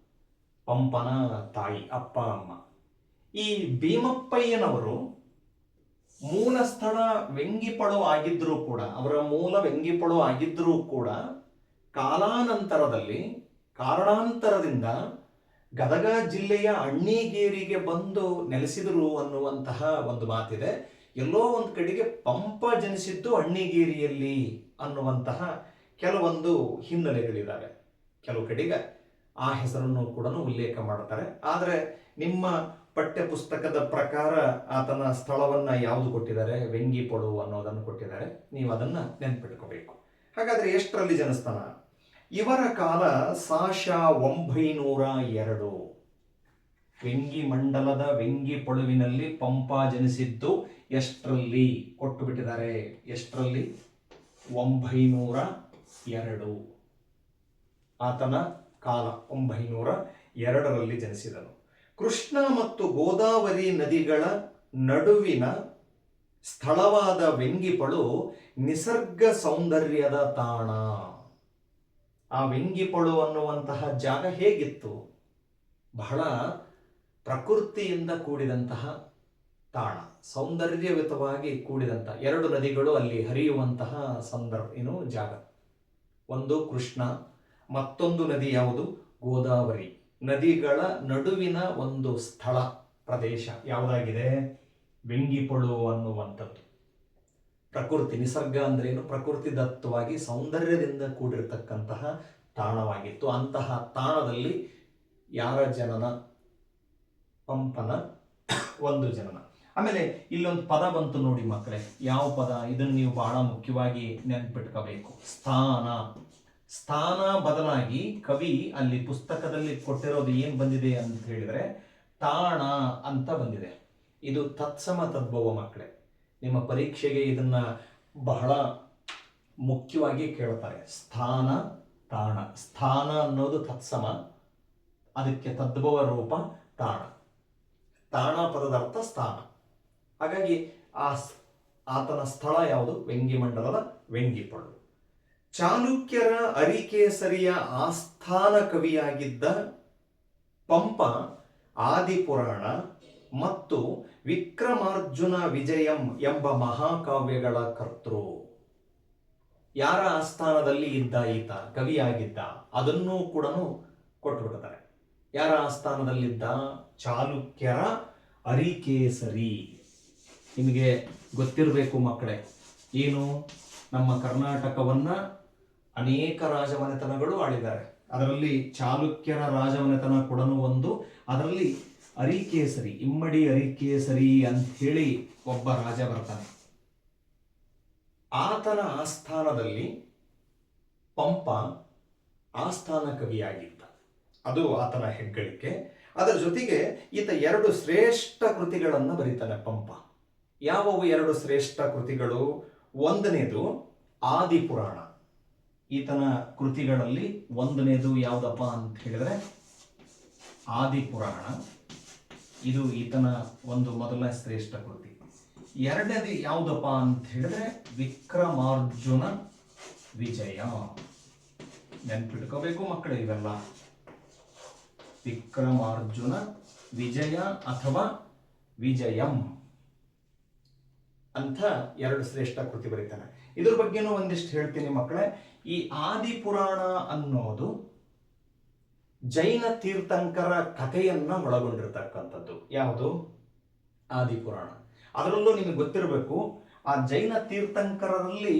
ಪಂಪನ ತಾಯಿ, ಅಪ್ಪ ಅಮ್ಮ. ಈ ಭೀಮಪ್ಪಯ್ಯನವರು ಮೂಲ ಸ್ಥಳ ವೆಂಗಿಪಳು ಆಗಿದ್ರೂ ಕೂಡ, ಅವರ ಮೂಲ ವೆಂಗಿಪಳು ಆಗಿದ್ರೂ ಕೂಡ ಕಾರಣಾಂತರದಿಂದ ಗದಗ ಜಿಲ್ಲೆಯ ಅಣ್ಣಿಗೇರಿಗೆ ಬಂದು ನೆಲೆಸಿದರು ಅನ್ನುವಂತಹ ಒಂದು ಮಾತಿದೆ. ಎಲ್ಲೋ ಒಂದು ಕಡೆಗೆ ಪಂಪ ಜನಿಸಿದ್ದು ಅಣ್ಣಿಗೇರಿಯಲ್ಲಿ ಅನ್ನುವಂತಹ ಕೆಲವೊಂದು ಹಿನ್ನೆಲೆಗಳಿದ್ದಾವೆ. ಕೆಲವು ಕಡೆಗೆ ಆ ಹೆಸರನ್ನು ಕೂಡ ಉಲ್ಲೇಖ ಮಾಡ್ತಾರೆ. ಆದರೆ ನಿಮ್ಮ ಪಠ್ಯ ಪುಸ್ತಕದ ಪ್ರಕಾರ ಆತನ ಸ್ಥಳವನ್ನ ಯಾವುದು ಕೊಟ್ಟಿದ್ದಾರೆ? ವೆಂಗಿಪಳು ಅನ್ನೋದನ್ನು ಕೊಟ್ಟಿದ್ದಾರೆ. ನೀವು ಅದನ್ನ ನೆನ್ಪಿಟ್ಕೋಬೇಕು. ಹಾಗಾದ್ರೆ ಎಷ್ಟರಲ್ಲಿ ಜನಿಸ್ತಾನ? ಇವರ ಕಾಲ ಸಾಶ 902. ವೆಂಗಿ ಮಂಡಲದ ವೆಂಗಿ ಪಳುವಿನಲ್ಲಿ ಪಂಪ ಜನಿಸಿದ್ದು ಎಷ್ಟರಲ್ಲಿ ಕೊಟ್ಟು ಬಿಟ್ಟಿದ್ದಾರೆ? ಎಷ್ಟರಲ್ಲಿ? 902. ಆತನ ಕಾಲ 902ರಲ್ಲಿ ಜನಿಸಿದನು. ಕೃಷ್ಣ ಮತ್ತು ಗೋದಾವರಿ ನದಿಗಳ ನಡುವಿನ ಸ್ಥಳವಾದ ವೆಂಗಿಪಳು ನಿಸರ್ಗ ಸೌಂದರ್ಯದ ತಾಣ. ಆ ವೆಂಗಿಪಳು ಅನ್ನುವಂತಹ ಜಾಗ ಹೇಗಿತ್ತು? ಬಹಳ ಪ್ರಕೃತಿಯಿಂದ ಕೂಡಿದಂತಹ ತಾಣ, ಸೌಂದರ್ಯಯುತವಾಗಿ ಕೂಡಿದಂತಹ 2 ನದಿಗಳು ಅಲ್ಲಿ ಹರಿಯುವಂತಹ ಜಾಗ. ಒಂದು ಕೃಷ್ಣ, ಮತ್ತೊಂದು ನದಿ ಯಾವುದು? ಗೋದಾವರಿ. ನದಿಗಳ ನಡುವಿನ ಒಂದು ಸ್ಥಳ, ಪ್ರದೇಶ ಯಾವುದಾಗಿದೆ? ವೆಂಗಿಪಳು ಅನ್ನುವಂಥದ್ದು. ಪ್ರಕೃತಿ, ನಿಸರ್ಗ ಅಂದ್ರೇನು? ಪ್ರಕೃತಿ ದತ್ತವಾಗಿ ಸೌಂದರ್ಯದಿಂದ ಕೂಡಿರ್ತಕ್ಕಂತಹ ತಾಣವಾಗಿತ್ತು. ಅಂತಹ ತಾಣದಲ್ಲಿ ಯಾರ ಜನನ? ಪಂಪನ ಒಂದು ಜನನ. ಆಮೇಲೆ ಇಲ್ಲೊಂದು ಪದ ಬಂತು ನೋಡಿ ಮಕ್ಕಳೇ. ಯಾವ ಪದ? ಇದನ್ನು ನೀವು ಬಹಳ ಮುಖ್ಯವಾಗಿ ನೆನ್ಪಿಟ್ಕೋಬೇಕು. ಸ್ಥಾನ. ಸ್ಥಾನ ಬದಲಾಗಿ ಕವಿ ಅಲ್ಲಿ ಪುಸ್ತಕದಲ್ಲಿ ಕೊಟ್ಟಿರೋದು ಏನ್ ಬಂದಿದೆ ಅಂತ ಹೇಳಿದ್ರೆ ತಾಣ ಅಂತ ಬಂದಿದೆ. ಇದು ತತ್ಸಮ ತದ್ಭವ ಮಕ್ಕಳೇ. ನಿಮ್ಮ ಪರೀಕ್ಷೆಗೆ ಇದನ್ನ ಬಹಳ ಮುಖ್ಯವಾಗಿ ಕೇಳ್ತಾರೆ. ಸ್ಥಾನ, ತಾಣ. ಸ್ಥಾನ ಅನ್ನೋದು ತತ್ಸಮ, ಅದಕ್ಕೆ ತದ್ಭವ ರೂಪ ತಾಣ. ತಾಣ ಪದದ ಅರ್ಥ ಸ್ಥಾನ. ಹಾಗಾಗಿ ಆತನ ಸ್ಥಳ ಯಾವುದು? ವೆಂಗಿಮಂಡಲದ ವೆಂಗಿಪಳು. ಚಾಲುಕ್ಯರ ಅರಿಕೇಸರಿಯ ಆಸ್ಥಾನ ಕವಿಯಾಗಿದ್ದ ಪಂಪ ಆದಿಪುರಾಣ ಮತ್ತು ವಿಕ್ರಮಾರ್ಜುನ ವಿಜಯಂ ಎಂಬ ಮಹಾಕಾವ್ಯಗಳ ಕರ್ತೃ. ಯಾರ ಆಸ್ಥಾನದಲ್ಲಿ ಇದ್ದ ಈತ? ಕವಿಯಾಗಿದ್ದ. ಅದನ್ನೂ ಕೂಡ ಕೊಟ್ಟುಬಿಡ್ತಾರೆ. ಯಾರ ಆಸ್ಥಾನದಲ್ಲಿದ್ದ? ಚಾಲುಕ್ಯರ ಅರಿಕೇಸರಿ. ನಿಮಗೆ ಗೊತ್ತಿರಬೇಕು ಮಕ್ಕಳೇ, ಏನು? ನಮ್ಮ ಕರ್ನಾಟಕವನ್ನ ಅನೇಕ ರಾಜಮನೆತನಗಳು ಆಳಿದ್ದಾರೆ. ಅದರಲ್ಲಿ ಚಾಲುಕ್ಯರ ರಾಜಮನೆತನ ಕೂಡ ಒಂದು. ಅದರಲ್ಲಿ ಅರಿಕೇಸರಿ, ಇಮ್ಮಡಿ ಅರಿಕೇಸರಿ ಅಂತ ಹೇಳಿ ಒಬ್ಬ ರಾಜ ಬರ್ತಾನೆ. ಆತನ ಆಸ್ಥಾನದಲ್ಲಿ ಪಂಪ ಆಸ್ಥಾನ ಕವಿಯಾಗಿದ್ದ. ಅದು ಆತನ ಹೆಗ್ಗಳಿಕೆ. ಅದರ ಜೊತೆಗೆ ಈತ 2 ಶ್ರೇಷ್ಠ ಕೃತಿಗಳನ್ನು ಬರೀತಾನೆ ಪಂಪ. ಯಾವುವು 2 ಶ್ರೇಷ್ಠ ಕೃತಿಗಳು? ಒಂದನೇದು ಆದಿಪುರಾಣ. ಈತನ ಕೃತಿಗಳಲ್ಲಿ ಒಂದನೇದು ಯಾವುದಪ್ಪ ಅಂತ ಹೇಳಿದ್ರೆ ಆದಿಪುರಾಣ. ಇದು ಈತನ ಒಂದು ಮೊದಲ ಶ್ರೇಷ್ಠ ಕೃತಿ. ಎರಡನೇದು ಯಾವುದಪ್ಪ ಅಂತ ಹೇಳಿದ್ರೆ ವಿಕ್ರಮಾರ್ಜುನ ವಿಜಯ. ನೆನ್ಪಿಟ್ಕೋಬೇಕು ಮಕ್ಕಳು ಇವೆಲ್ಲ. ವಿಕ್ರಮಾರ್ಜುನ ವಿಜಯ ಅಥವಾ ವಿಜಯಂ ಅಂತ 2 ಶ್ರೇಷ್ಠ ಕೃತಿ ಬರೀತಾನೆ. ಇದ್ರ ಬಗ್ಗೆನೂ ಒಂದಿಷ್ಟು ಹೇಳ್ತೀನಿ ಮಕ್ಕಳೇ. ಈ ಆದಿಪುರಾಣ ಅನ್ನೋದು ಜೈನ ತೀರ್ಥಂಕರ ಕಥೆಯನ್ನ ಒಳಗೊಂಡಿರ್ತಕ್ಕಂಥದ್ದು. ಯಾವುದು? ಆದಿಪುರಾಣ. ಅದರಲ್ಲೂ ನಿಮಗೆ ಗೊತ್ತಿರಬೇಕು, ಆ ಜೈನ ತೀರ್ಥಂಕರಲ್ಲಿ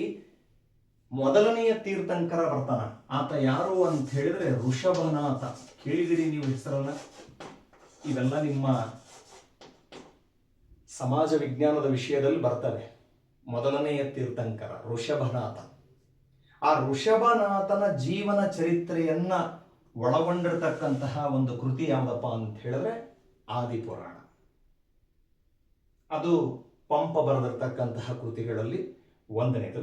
ಮೊದಲನೆಯ ತೀರ್ಥಂಕರ ಬರ್ತಾನ. ಆತ ಯಾರು ಅಂತ ಹೇಳಿದ್ರೆ ಋಷಭನಾಥ. ಕೇಳಿದಿರಿ ನೀವು ಹೆಸರಲ್ಲ? ಇವೆಲ್ಲ ನಿಮ್ಮ ಸಮಾಜ ವಿಜ್ಞಾನದ ವಿಷಯದಲ್ಲಿ ಬರ್ತವೆ. ಮೊದಲನೆಯ ತೀರ್ಥಂಕರ ಋಷಭನಾಥ. ಆ ಋಷಭನಾಥನ ಜೀವನ ಚರಿತ್ರೆಯನ್ನ ಒಳಗೊಂಡಿರ್ತಕ್ಕಂತಹ ಒಂದು ಕೃತಿ ಯಾವುದಪ್ಪ ಅಂತ ಹೇಳಿದ್ರೆ ಆದಿಪುರಾಣ. ಅದು ಪಂಪ ಬರೆದಿರ್ತಕ್ಕಂತಹ ಕೃತಿಗಳಲ್ಲಿ ಒಂದನೇದು.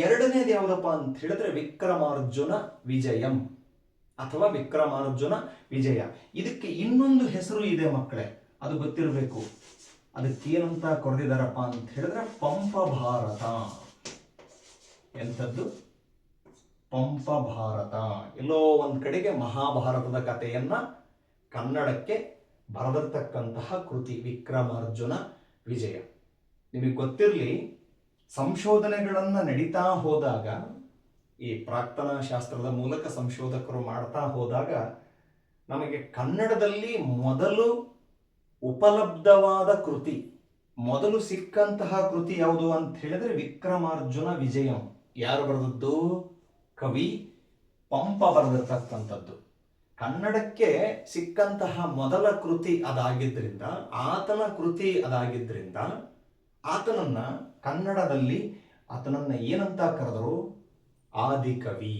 ಎರಡನೇದು ಯಾವುದಪ್ಪ ಅಂತ ಹೇಳಿದ್ರೆ ವಿಕ್ರಮಾರ್ಜುನ ವಿಜಯಂ ಅಥವಾ ವಿಕ್ರಮಾರ್ಜುನ ವಿಜಯ. ಇದಕ್ಕೆ ಇನ್ನೊಂದು ಹೆಸರು ಇದೆ ಮಕ್ಕಳೇ, ಅದು ಗೊತ್ತಿರಬೇಕು. ಅದಕ್ಕೇನಂತ ಕರೆದಿದ್ದಾರಪ್ಪ ಅಂತ ಹೇಳಿದ್ರೆ ಪಂಪ ಭಾರತ. ಎಂಥದ್ದು? ಪಂಪ ಭಾರತ. ಎಲ್ಲೋ ಒಂದ್ ಕಡೆಗೆ ಮಹಾಭಾರತದ ಕಥೆಯನ್ನ ಕನ್ನಡಕ್ಕೆ ಬರೆದಿರ್ತಕ್ಕಂತಹ ಕೃತಿ ವಿಕ್ರಮಾರ್ಜುನ ವಿಜಯ. ನಿಮಗೆ ಗೊತ್ತಿರಲಿ, ಸಂಶೋಧನೆಗಳನ್ನ ನಡೀತಾ ಹೋದಾಗ, ಈ ಪ್ರಾಕ್ತನ ಶಾಸ್ತ್ರದ ಮೂಲಕ ಸಂಶೋಧಕರು ಮಾಡ್ತಾ ಹೋದಾಗ ನಮಗೆ ಕನ್ನಡದಲ್ಲಿ ಮೊದಲು ಉಪಲಬ್ಧವಾದ ಕೃತಿ, ಮೊದಲು ಸಿಕ್ಕಂತಹ ಕೃತಿ ಯಾವುದು ಅಂತ ಹೇಳಿದ್ರೆ ವಿಕ್ರಮಾರ್ಜುನ ವಿಜಯಂ. ಯಾರು ಬರೆದದ್ದು? ಕವಿ ಪಂಪ ಬರೆದಿರ್ತಕ್ಕಂಥದ್ದು. ಕನ್ನಡಕ್ಕೆ ಸಿಕ್ಕಂತಹ ಮೊದಲ ಕೃತಿ ಅದಾಗಿದ್ದರಿಂದ, ಆತನ ಕೃತಿ ಅದಾಗಿದ್ದರಿಂದ ಆತನನ್ನ ಕನ್ನಡದಲ್ಲಿ ಆತನನ್ನ ಏನಂತ ಕರೆದರು? ಆದಿಕವಿ.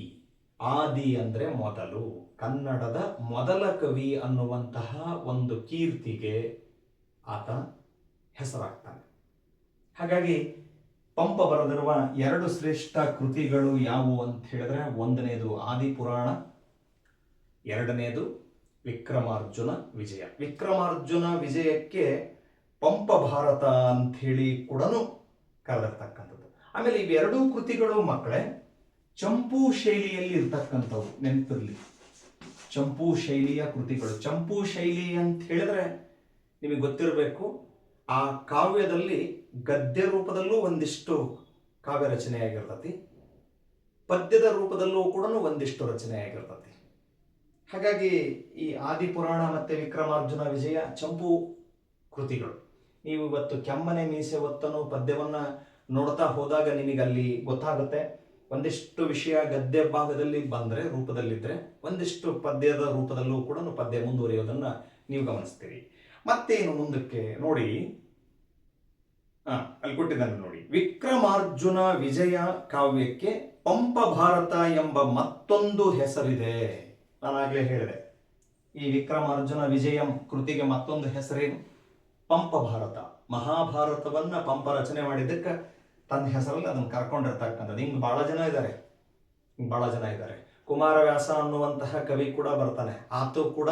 ಆದಿ ಅಂದರೆ ಮೊದಲು, ಕನ್ನಡದ ಮೊದಲ ಕವಿ ಅನ್ನುವಂತಹ ಒಂದು ಕೀರ್ತಿಗೆ ಆತ ಹೆಸರಾಗ್ತಾನೆ. ಹಾಗಾಗಿ ಪಂಪ ಬರೆದಿರುವ 2 ಶ್ರೇಷ್ಠ ಕೃತಿಗಳು ಯಾವುವು ಅಂತ ಹೇಳಿದ್ರೆ, ಒಂದನೇದು ಆದಿಪುರಾಣ, ಎರಡನೇದು ವಿಕ್ರಮಾರ್ಜುನ ವಿಜಯ. ವಿಕ್ರಮಾರ್ಜುನ ವಿಜಯಕ್ಕೆ ಪಂಪ ಭಾರತ ಅಂಥೇಳಿ ಕೂಡ ಕರೆದಿರ್ತಕ್ಕಂಥದ್ದು. ಆಮೇಲೆ ಇವೆರಡೂ ಕೃತಿಗಳು ಮಕ್ಕಳೇ ಚಂಪೂ ಶೈಲಿಯಲ್ಲಿ ಇರ್ತಕ್ಕಂಥವು, ನೆನಪಿರಲಿ. ಚಂಪೂ ಶೈಲಿಯ ಕೃತಿಗಳು. ಚಂಪೂ ಶೈಲಿ ಅಂತ ಹೇಳಿದ್ರೆ ನಿಮಗೆ ಗೊತ್ತಿರಬೇಕು, ಆ ಕಾವ್ಯದಲ್ಲಿ ಗದ್ಯ ರೂಪದಲ್ಲೂ ಒಂದಿಷ್ಟು ಕಾವ್ಯ ರಚನೆಯಾಗಿರ್ತತಿ, ಪದ್ಯದ ರೂಪದಲ್ಲೂ ಕೂಡ ಒಂದಿಷ್ಟು ರಚನೆಯಾಗಿರ್ತತಿ. ಹಾಗಾಗಿ ಈ ಆದಿಪುರಾಣ ಮತ್ತು ವಿಕ್ರಮಾರ್ಜುನ ವಿಜಯ ಚಂಪೂ ಕೃತಿಗಳು. ನೀವು ಇವತ್ತು ಕೆಮ್ಮನೆ ಮೀಸೆ ಒತ್ತನು ಪದ್ಯವನ್ನು ನೋಡ್ತಾ ಹೋದಾಗ ನಿಮಗಲ್ಲಿ ಗೊತ್ತಾಗುತ್ತೆ, ಒಂದಿಷ್ಟು ವಿಷಯ ಗದ್ಯ ಭಾಗದಲ್ಲಿ ಬಂದರೆ ರೂಪದಲ್ಲಿದ್ದರೆ, ಒಂದಿಷ್ಟು ಪದ್ಯದ ರೂಪದಲ್ಲೂ ಕೂಡ ಪದ್ಯ ಮುಂದುವರಿಯೋದನ್ನು ನೀವು ಗಮನಿಸ್ತೀರಿ. ಮತ್ತೇನು ಮುಂದಕ್ಕೆ ನೋಡಿ, ಅಲ್ಲಿ ಕೊಟ್ಟಿದ್ದಾನೆ ನೋಡಿ, ವಿಕ್ರಮಾರ್ಜುನ ವಿಜಯ ಕಾವ್ಯಕ್ಕೆ ಪಂಪ ಭಾರತ ಎಂಬ ಮತ್ತೊಂದು ಹೆಸರಿದೆ. ನಾನಾಗಲೇ ಹೇಳಿದೆ, ಈ ವಿಕ್ರಮಾರ್ಜುನ ವಿಜಯಂ ಕೃತಿಗೆ ಮತ್ತೊಂದು ಹೆಸರೇನು? ಪಂಪ ಭಾರತ. ಮಹಾಭಾರತವನ್ನ ಪಂಪ ರಚನೆ ಮಾಡಿದ್ದಕ್ಕೆ ತನ್ನ ಹೆಸರಲ್ಲಿ ಅದನ್ನು ಕರ್ಕೊಂಡಿರ್ತಕ್ಕಂಥದ್ದು. ಹಿಂಗೆ ಭಾಳ ಜನ ಇದ್ದಾರೆ. ಕುಮಾರವ್ಯಾಸ ಅನ್ನುವಂತಹ ಕವಿ ಕೂಡ ಬರ್ತಾನೆ, ಆತ ಕೂಡ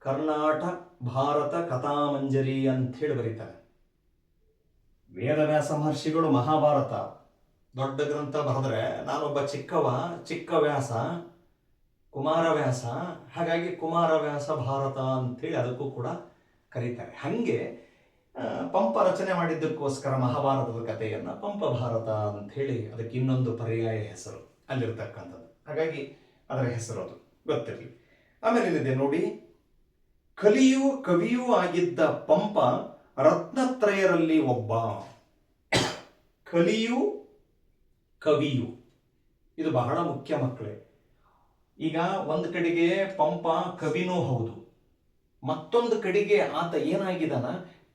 ಕರ್ನಾಟ ಭಾರತ ಕಥಾಮಂಜರಿ ಅಂತ ಹೇಳಿ ಬರೀತಾನೆ. ವೇದವ್ಯಾಸ ಮಹರ್ಷಿಗಳು ಮಹಾಭಾರತ ದೊಡ್ಡ ಗ್ರಂಥ ಬರೆದ್ರೆ, ನಾನೊಬ್ಬ ಚಿಕ್ಕ ವ್ಯಾಸ ಕುಮಾರವ್ಯಾಸ, ಹಾಗಾಗಿ ಕುಮಾರವ್ಯಾಸ ಭಾರತ ಅಂತೇಳಿ ಅದಕ್ಕೂ ಕೂಡ ಕರೀತಾರೆ. ಹಾಗೆ ಪಂಪ ರಚನೆ ಮಾಡಿದ್ದಕ್ಕೋಸ್ಕರ ಮಹಾಭಾರತದ ಕಥೆಯನ್ನು ಪಂಪ ಭಾರತ ಅಂಥೇಳಿ ಅದಕ್ಕೆ ಇನ್ನೊಂದು ಪರ್ಯಾಯ ಹೆಸರು ಅಲ್ಲಿರ್ತಕ್ಕಂಥದ್ದು. ಹಾಗಾಗಿ ಅದರ ಹೆಸರು ಅದು ಗೊತ್ತಿರಲಿ. ಆಮೇಲೆ ಏನಿದೆ ನೋಡಿ, ಕಲಿಯೂ ಕವಿಯೂ ಆಗಿದ್ದ ಪಂಪ ರತ್ನತ್ರಯರಲ್ಲಿ ಒಬ್ಬ. ಕಲಿಯೂ ಕವಿಯು ಇದು ಬಹಳ ಮುಖ್ಯ ಮಕ್ಕಳೇ. ಈಗ ಒಂದು ಕಡೆಗೆ ಪಂಪ ಕವಿನೂ ಹೌದು, ಮತ್ತೊಂದು ಕಡೆಗೆ ಆತ ಏನಾಗಿದ್ದಾನ,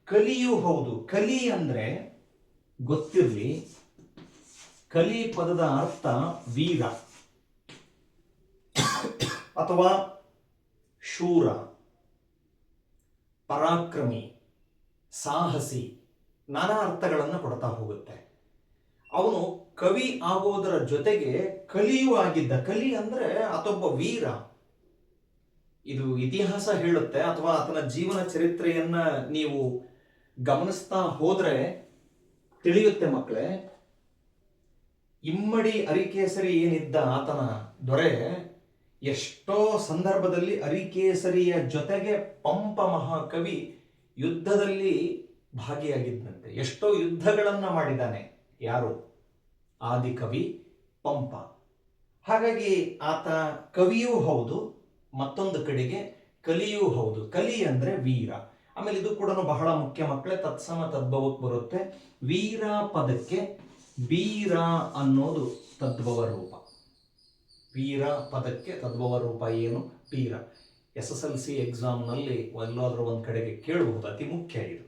ಕಲಿಯೂ ಹೌದು. ಕಲಿ ಅಂದ್ರೆ ಗೊತ್ತಿರಲಿ, ಕಲಿ ಪದದ ಅರ್ಥ ವೀರ ಅಥವಾ ಶೂರ, ಪರಾಕ್ರಮಿ, ಸಾಹಸಿ, ನಾನಾ ಅರ್ಥಗಳನ್ನು ಕೊಡ್ತಾ ಹೋಗುತ್ತೆ. ಅವನು ಕವಿ ಆಗೋದರ ಜೊತೆಗೆ ಕಲಿಯೂ ಆಗಿದ್ದ. ಕಲಿ ಅಂದ್ರೆ ಆತೊಬ್ಬ ವೀರ. ಇದು ಇತಿಹಾಸ ಹೇಳುತ್ತೆ, ಅಥವಾ ಆತನ ಜೀವನ ಚರಿತ್ರೆಯನ್ನ ನೀವು ಗಮನಿಸ್ತಾ ಹೋದ್ರೆ ತಿಳಿಯುತ್ತೆ ಮಕ್ಕಳೇ. ಇಮ್ಮಡಿ ಅರಿಕೇಸರಿ ಏನಿದ್ದ ಆತನ ದೊರೆ, ಎಷ್ಟೋ ಸಂದರ್ಭದಲ್ಲಿ ಅರಿಕೇಸರಿಯ ಜೊತೆಗೆ ಪಂಪ ಮಹಾಕವಿ ಯುದ್ಧದಲ್ಲಿ ಭಾಗಿಯಾಗಿದ್ದಂತೆ. ಎಷ್ಟೋ ಯುದ್ಧಗಳನ್ನ ಮಾಡಿದ್ದಾನೆ. ಯಾರು? ಆದಿಕವಿ ಪಂಪ. ಹಾಗಾಗಿ ಆತ ಕವಿಯೂ ಹೌದು, ಮತ್ತೊಂದು ಕಡೆಗೆ ಕಲಿಯೂ ಹೌದು. ಕಲಿ ಅಂದ್ರೆ ವೀರ. ಆಮೇಲೆ ಇದು ಕೂಡ ಬಹಳ ಮುಖ್ಯ ಮಕ್ಕಳೇ, ತತ್ಸಮ ತದ್ಭವಕ್ಕೆ ಬರುತ್ತೆ. ವೀರ ಪದಕ್ಕೆ ಬೀರ ಅನ್ನೋದು ತದ್ಭವ ರೂಪ. ವೀರ ಪದಕ್ಕೆ ತದ್ಭವ ರೂಪ ಏನು? ಬೀರ. SSLC ಎಕ್ಸಾಮ್ನಲ್ಲಿ ಎಲ್ಲಾದ್ರೂ ಒಂದು ಕಡೆಗೆ ಕೇಳಬಹುದು, ಅತಿ ಮುಖ್ಯ ಇದು.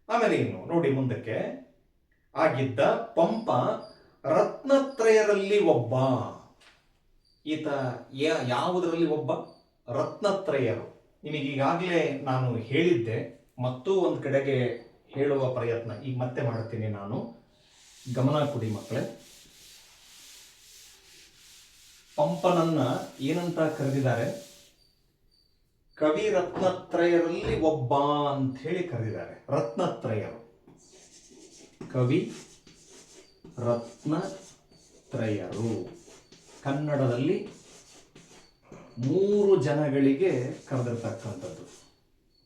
ಆಮೇಲೆ ಇನ್ನು ನೋಡಿ ಮುಂದಕ್ಕೆ, ಆಗಿದ್ದ ಪಂಪ ರತ್ನತ್ರಯರಲ್ಲಿ ಒಬ್ಬ. ಈತ ಯಾವುದರಲ್ಲಿ ಒಬ್ಬ? ರತ್ನತ್ರಯರು. ನಿಮಗೀಗಾಗಲೇ ನಾನು ಹೇಳಿದ್ದೆ, ಮತ್ತೂ ಒಂದು ಕಡೆಗೆ ಹೇಳುವ ಪ್ರಯತ್ನ ಈಗ ಮತ್ತೆ ಮಾಡ್ತೀನಿ ನಾನು. ಗಮನ ಕೊಡಿ ಮಕ್ಕಳೇ. ಪಂಪನನ್ನ ಏನಂತ ಕರೆದಿದ್ದಾರೆ? ಕವಿ ರತ್ನತ್ರಯರಲ್ಲಿ ಒಬ್ಬ ಅಂತ ಹೇಳಿ ಕರೆದಿದ್ದಾರೆ. ರತ್ನತ್ರಯರು, ಕವಿ ರತ್ನತ್ರಯರು. ಕನ್ನಡದಲ್ಲಿ 3 ಜನಗಳಿಗೆ ಕರೆದಿರ್ತಕ್ಕಂಥದ್ದು.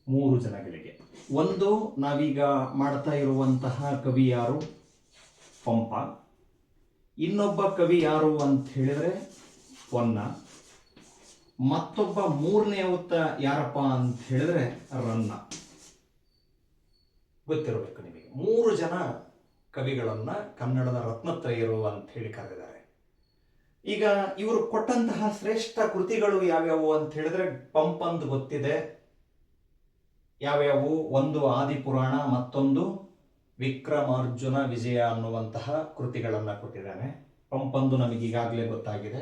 3 ಜನಗಳಿಗೆ. ಒಂದು ನಾವೀಗ ಮಾಡ್ತಾ ಇರುವಂತಹ ಕವಿ ಯಾರು? ಪಂಪ. ಇನ್ನೊಬ್ಬ ಕವಿ ಯಾರು ಅಂತ ಹೇಳಿದ್ರೆ ಪೊನ್ನ. ಮತ್ತೊಬ್ಬ 3ನೇ ಉತ್ತ ಯಾರಪ್ಪ ಅಂತ ಹೇಳಿದ್ರೆ ರನ್ನ. ಗೊತ್ತಿರಬೇಕು ನಿಮಗೆ. 3 ಜನ ಕವಿಗಳನ್ನ ಕನ್ನಡದ ರತ್ನತ್ರಯರು ಅಂತ ಹೇಳಿ ಕರೆದಿದ್ದಾರೆ. ಈಗ ಇವರು ಕೊಟ್ಟಂತಹ ಶ್ರೇಷ್ಠ ಕೃತಿಗಳು ಯಾವ್ಯಾವು ಅಂತ ಹೇಳಿದ್ರೆ ಪಂಪಂದು ಗೊತ್ತಿದೆ. ಯಾವ್ಯಾವು? ಒಂದು ಆದಿಪುರಾಣ, ಮತ್ತೊಂದು ವಿಕ್ರಮಾರ್ಜುನ ವಿಜಯ ಅನ್ನುವಂತಹ ಕೃತಿಗಳನ್ನ ಕೊಟ್ಟಿದ್ದಾನೆ. ಪಂಪಂದು ನಮಗೆ ಈಗಾಗಲೇ ಗೊತ್ತಾಗಿದೆ.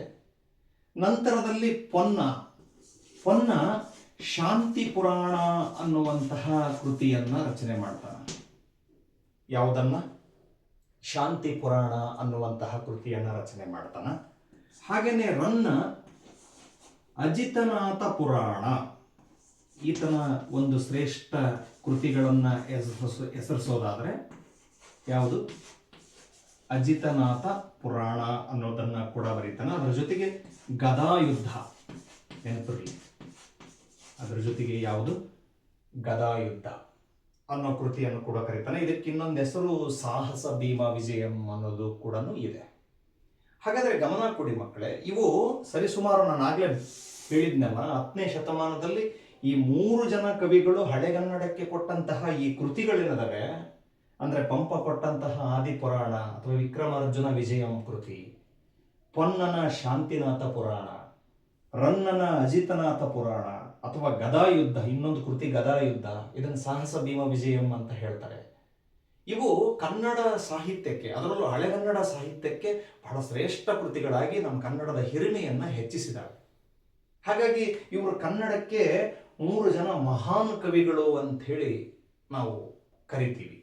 ನಂತರದಲ್ಲಿ ಪೊನ್ನ ಶಾಂತಿ ಪುರಾಣ ಅನ್ನುವಂತಹ ಕೃತಿಯನ್ನ ರಚನೆ ಮಾಡ್ತಾನೆ. ಯಾವುದನ್ನ? ಶಾಂತಿ ಪುರಾಣ ಅನ್ನುವಂತಹ ಕೃತಿಯನ್ನ ರಚನೆ ಮಾಡ್ತಾನ. ಹಾಗೇನೆ ರನ್ನ ಅಜಿತನಾಥ ಪುರಾಣ, ಈತನ ಒಂದು ಶ್ರೇಷ್ಠ ಕೃತಿಗಳನ್ನ ಹೆಸರಿಸೋದಾದ್ರೆ ಯಾವುದು? ಅಜಿತನಾಥ ಪುರಾಣ ಅನ್ನೋದನ್ನ ಕೂಡ ಬರೀತಾನೆ. ಅದರ ಜೊತೆಗೆ ಗದಾಯುದ್ಧ, ನೆನಪಿರಲಿ, ಅದರ ಜೊತೆಗೆ ಯಾವುದು? ಗದಾಯುದ್ಧ ಅನ್ನೋ ಕೃತಿಯನ್ನು ಕೂಡ ಕರೀತಾನೆ. ಇದಕ್ಕೆ ಇನ್ನೊಂದು ಹೆಸರು ಸಾಹಸ ಭೀಮ ವಿಜಯಂ ಅನ್ನೋದು ಕೂಡ ಇದೆ. ಹಾಗಾದ್ರೆ ಗಮನ ಕೊಡಿ ಮಕ್ಕಳೇ, ಇವು ಸರಿಸುಮಾರು ನಾನು ಆಗ್ಲೇ ಹೇಳಿದ್ನಲ್ಲ, 10ನೇ ಶತಮಾನದಲ್ಲಿ ಈ 3 ಜನ ಕವಿಗಳು ಹಳೆಗನ್ನಡಕ್ಕೆ ಕೊಟ್ಟಂತಹ ಈ ಕೃತಿಗಳೇನದವೆ ಅಂದ್ರೆ ಪಂಪ ಕೊಟ್ಟಂತಹ ಆದಿಪುರಾಣ ಅಥವಾ ವಿಕ್ರಮಾರ್ಜುನ ವಿಜಯಂ ಕೃತಿ, ಪೊನ್ನನ ಶಾಂತಿನಾಥ ಪುರಾಣ, ರನ್ನನ ಅಜಿತನಾಥ ಪುರಾಣ ಅಥವಾ ಗದಾಯುದ್ಧ, ಇನ್ನೊಂದು ಕೃತಿ ಗದಾಯುದ್ಧ, ಇದನ್ನು ಸಾಹಸ ಭೀಮ ವಿಜಯಂ ಅಂತ ಹೇಳ್ತಾರೆ. ಇವು ಕನ್ನಡ ಸಾಹಿತ್ಯಕ್ಕೆ, ಅದರಲ್ಲೂ ಹಳೆಗನ್ನಡ ಸಾಹಿತ್ಯಕ್ಕೆ ಬಹಳ ಶ್ರೇಷ್ಠ ಕೃತಿಗಳಾಗಿ ನಮ್ಮ ಕನ್ನಡದ ಹಿರಿಮೆಯನ್ನ ಹೆಚ್ಚಿಸಿದವೆ. ಹಾಗಾಗಿ ಇವರು ಕನ್ನಡಕ್ಕೆ 3 ಜನ ಮಹಾನ್ ಕವಿಗಳು ಅಂತ ಹೇಳಿ ನಾವು ಕರಿತೀವಿ.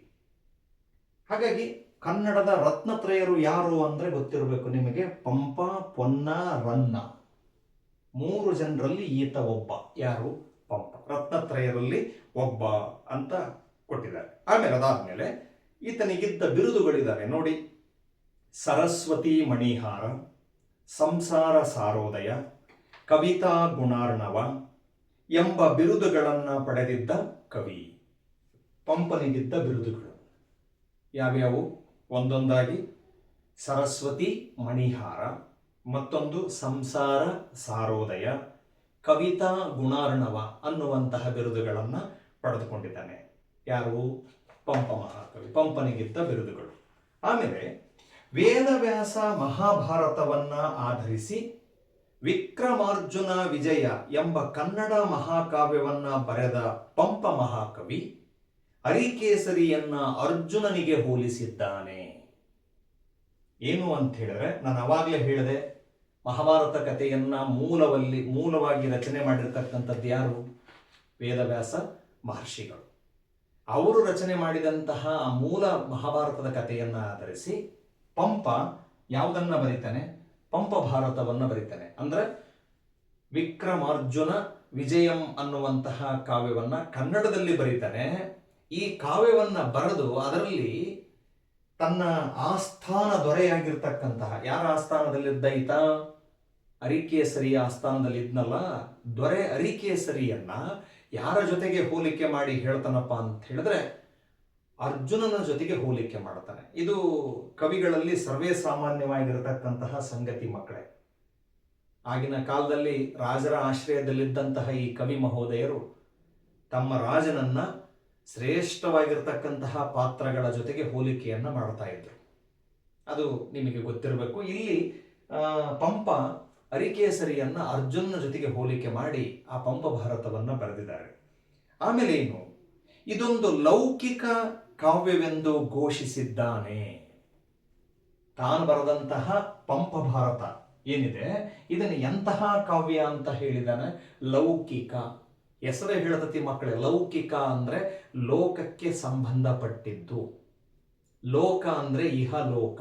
ಹಾಗಾಗಿ ಕನ್ನಡದ ರತ್ನತ್ರಯರು ಯಾರು ಅಂದ್ರೆ ಗೊತ್ತಿರಬೇಕು ನಿಮಗೆ. ಪಂಪ, ಪೊನ್ನ, ರನ್ನ, 3 ಜನರಲ್ಲಿ ಈತ ಒಬ್ಬ. ಯಾರು? ಪಂಪ. ರತ್ನತ್ರಯರಲ್ಲಿ ಒಬ್ಬ ಅಂತ ಕೊಟ್ಟಿದ್ದಾರೆ. ಅದಾದ್ಮೇಲೆ ಈತನಿಗಿದ್ದ ಬಿರುದುಗಳಿದ್ದಾವೆ ನೋಡಿ. ಸರಸ್ವತಿ ಮಣಿಹಾರ, ಸಂಸಾರ ಸಾರೋದಯ, ಕವಿತಾ ಗುಣಾರ್ಣವ ಎಂಬ ಬಿರುದುಗಳನ್ನ ಪಡೆದಿದ್ದ ಕವಿ. ಪಂಪನಿಗಿದ್ದ ಬಿರುದುಗಳು ಯಾವ್ಯಾವು? ಒಂದೊಂದಾಗಿ ಸರಸ್ವತಿ ಮಣಿಹಾರ, ಮತ್ತೊಂದು ಸಂಸಾರ ಸಾರೋದಯ, ಕವಿತಾ ಗುಣಾರ್ಣವ ಅನ್ನುವಂತಹ ಬಿರುದುಗಳನ್ನ ಪಡೆದುಕೊಂಡಿದ್ದಾನೆ. ಯಾರು? ಪಂಪ ಮಹಾಕವಿ. ಪಂಪನಿಗಿದ್ದ ಬಿರುದುಗಳು. ಆಮೇಲೆ ವೇದವ್ಯಾಸ ಮಹಾಭಾರತವನ್ನ ಆಧರಿಸಿ ವಿಕ್ರಮಾರ್ಜುನ ವಿಜಯ ಎಂಬ ಕನ್ನಡ ಮಹಾಕಾವ್ಯವನ್ನ ಬರೆದ ಪಂಪ ಮಹಾಕವಿ ಅರಿಕೇಸರಿಯನ್ನ ಅರ್ಜುನನಿಗೆ ಹೋಲಿಸಿದ್ದಾನೆ. ಏನು ಅಂತ ಹೇಳಿದ್ರೆ, ನಾನು ಅವಾಗಲೇ ಹೇಳಿದೆ, ಮಹಾಭಾರತ ಕಥೆಯನ್ನ ಮೂಲವಾಗಿ ರಚನೆ ಮಾಡಿರ್ತಕ್ಕಂಥದ್ದು ಯಾರು? ವೇದವ್ಯಾಸ ಮಹರ್ಷಿಗಳು. ಅವರು ರಚನೆ ಮಾಡಿದಂತಹ ಮೂಲ ಮಹಾಭಾರತದ ಕಥೆಯನ್ನ ಆಧರಿಸಿ ಪಂಪ ಯಾವುದನ್ನ ಬರೀತಾನೆ? ಪಂಪ ಭಾರತವನ್ನ ಬರೀತಾನೆ. ಅಂದ್ರೆ ವಿಕ್ರಮಾರ್ಜುನ ವಿಜಯಂ ಅನ್ನುವಂತಹ ಕಾವ್ಯವನ್ನ ಕನ್ನಡದಲ್ಲಿ ಬರೀತಾನೆ. ಈ ಕಾವ್ಯವನ್ನ ಬರೆದು ಅದರಲ್ಲಿ ತನ್ನ ಆಸ್ಥಾನ ದೊರೆಯಾಗಿರ್ತಕ್ಕಂತಹ, ಯಾರ ಆಸ್ಥಾನದಲ್ಲಿದ್ದ ಈತ? ಅರಿಕೇಸರಿಯ ಆಸ್ಥಾನದಲ್ಲಿ ಇದ್ನಲ್ಲ, ದೊರೆ ಅರಿಕೇಸರಿಯನ್ನ ಯಾರ ಜೊತೆಗೆ ಹೋಲಿಕೆ ಮಾಡಿ ಹೇಳ್ತಾನಪ್ಪ ಅಂತ ಹೇಳಿದ್ರೆ ಅರ್ಜುನನ ಜೊತೆಗೆ ಹೋಲಿಕೆ ಮಾಡ್ತಾನೆ. ಇದು ಕವಿಗಳಲ್ಲಿ ಸರ್ವೇ ಸಾಮಾನ್ಯವಾಗಿರತಕ್ಕಂತಹ ಸಂಗತಿ ಮಕ್ಕಳೇ. ಆಗಿನ ಕಾಲದಲ್ಲಿ ರಾಜರ ಆಶ್ರಯದಲ್ಲಿದ್ದಂತಹ ಈ ಕವಿ ಮಹೋದಯರು ತಮ್ಮ ರಾಜನನ್ನ ಶ್ರೇಷ್ಠವಾಗಿರ್ತಕ್ಕಂತಹ ಪಾತ್ರಗಳ ಜೊತೆಗೆ ಹೋಲಿಕೆಯನ್ನ ಮಾಡ್ತಾ ಇದ್ರು. ಅದು ನಿಮಗೆ ಗೊತ್ತಿರಬೇಕು. ಇಲ್ಲಿ ಪಂಪ ಅರಿಕೇಸರಿಯನ್ನ ಅರ್ಜುನನ ಜೊತೆಗೆ ಹೋಲಿಕೆ ಮಾಡಿ ಆ ಪಂಪ ಭಾರತವನ್ನ ಬರೆದಿದ್ದಾರೆ. ಆಮೇಲೆ ಏನು? ಇದೊಂದು ಲೌಕಿಕ ಕಾವ್ಯವೆಂದು ಘೋಷಿಸಿದ್ದಾನೆ. ತಾನು ಬರೆದಂತಹ ಪಂಪ ಭಾರತ ಏನಿದೆ, ಇದನ್ನು ಎಂತಹ ಕಾವ್ಯ ಅಂತ ಹೇಳಿದಾನೆ? ಲೌಕಿಕ. ಹೆಸರೇ ಹೇಳತತಿ ಮಕ್ಕಳೇ, ಲೌಕಿಕ ಅಂದ್ರೆ ಲೋಕಕ್ಕೆ ಸಂಬಂಧಪಟ್ಟಿದ್ದು. ಲೋಕ ಅಂದ್ರೆ ಇಹಲೋಕ,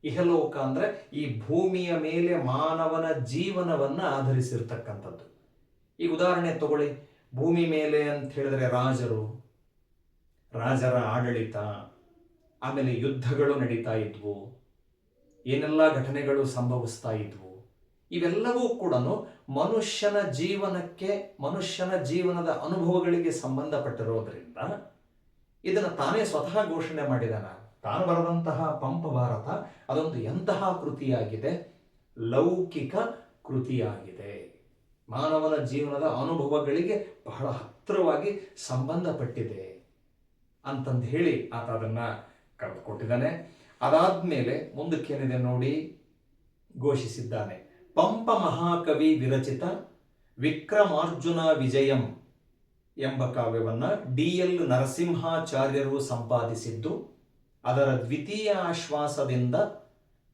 ಇಹಲೋಕ ಅಂದ್ರೆ ಈ ಭೂಮಿಯ ಮೇಲೆ ಮಾನವನ ಜೀವನವನ್ನ ಆಧರಿಸಿರ್ತಕ್ಕಂಥದ್ದು. ಈಗ ಉದಾಹರಣೆ ತಗೊಳ್ಳಿ, ಭೂಮಿ ಮೇಲೆ ಅಂತ ಹೇಳಿದ್ರೆ ರಾಜರ ಆಡಳಿತ, ಆಮೇಲೆ ಯುದ್ಧಗಳು ನಡೀತಾ ಇದ್ವು, ಏನೆಲ್ಲ ಘಟನೆಗಳು ಸಂಭವಿಸ್ತಾ ಇದ್ವು. ಇವೆಲ್ಲವೂ ಕೂಡ ಮನುಷ್ಯನ ಜೀವನಕ್ಕೆ, ಮನುಷ್ಯನ ಜೀವನದ ಅನುಭವಗಳಿಗೆ ಸಂಬಂಧಪಟ್ಟಿರೋದ್ರಿಂದ ಇದನ್ನು ತಾನೇ ಸ್ವತಃ ಘೋಷಣೆ ಮಾಡಿದಾನ. ತಾನು ಬರೆದಂತಹ ಪಂಪ ಭಾರತ ಅದೊಂದು ಎಂತಹ ಕೃತಿಯಾಗಿದೆ? ಲೌಕಿಕ ಕೃತಿಯಾಗಿದೆ. ಮಾನವನ ಜೀವನದ ಅನುಭವಗಳಿಗೆ ಬಹಳ ಹತ್ತಿರವಾಗಿ ಸಂಬಂಧಪಟ್ಟಿದೆ ಅಂತಂದು ಹೇಳಿ ಆತ ಅದನ್ನ ಕರೆದುಕೊಟ್ಟಿದ್ದಾನೆ. ಅದಾದ್ಮೇಲೆ ಮುಂದಕ್ಕೇನಿದೆ ನೋಡಿ, ಘೋಷಿಸಿದ್ದಾನೆ. ಪಂಪ ಮಹಾಕವಿ ವಿರಚಿತ ವಿಕ್ರಮಾರ್ಜುನ ವಿಜಯಂ ಎಂಬ ಕಾವ್ಯವನ್ನ DL ನರಸಿಂಹಾಚಾರ್ಯರು ಸಂಪಾದಿಸಿದ್ದು, ಅದರ ದ್ವಿತೀಯ ಆಶ್ವಾಸದಿಂದ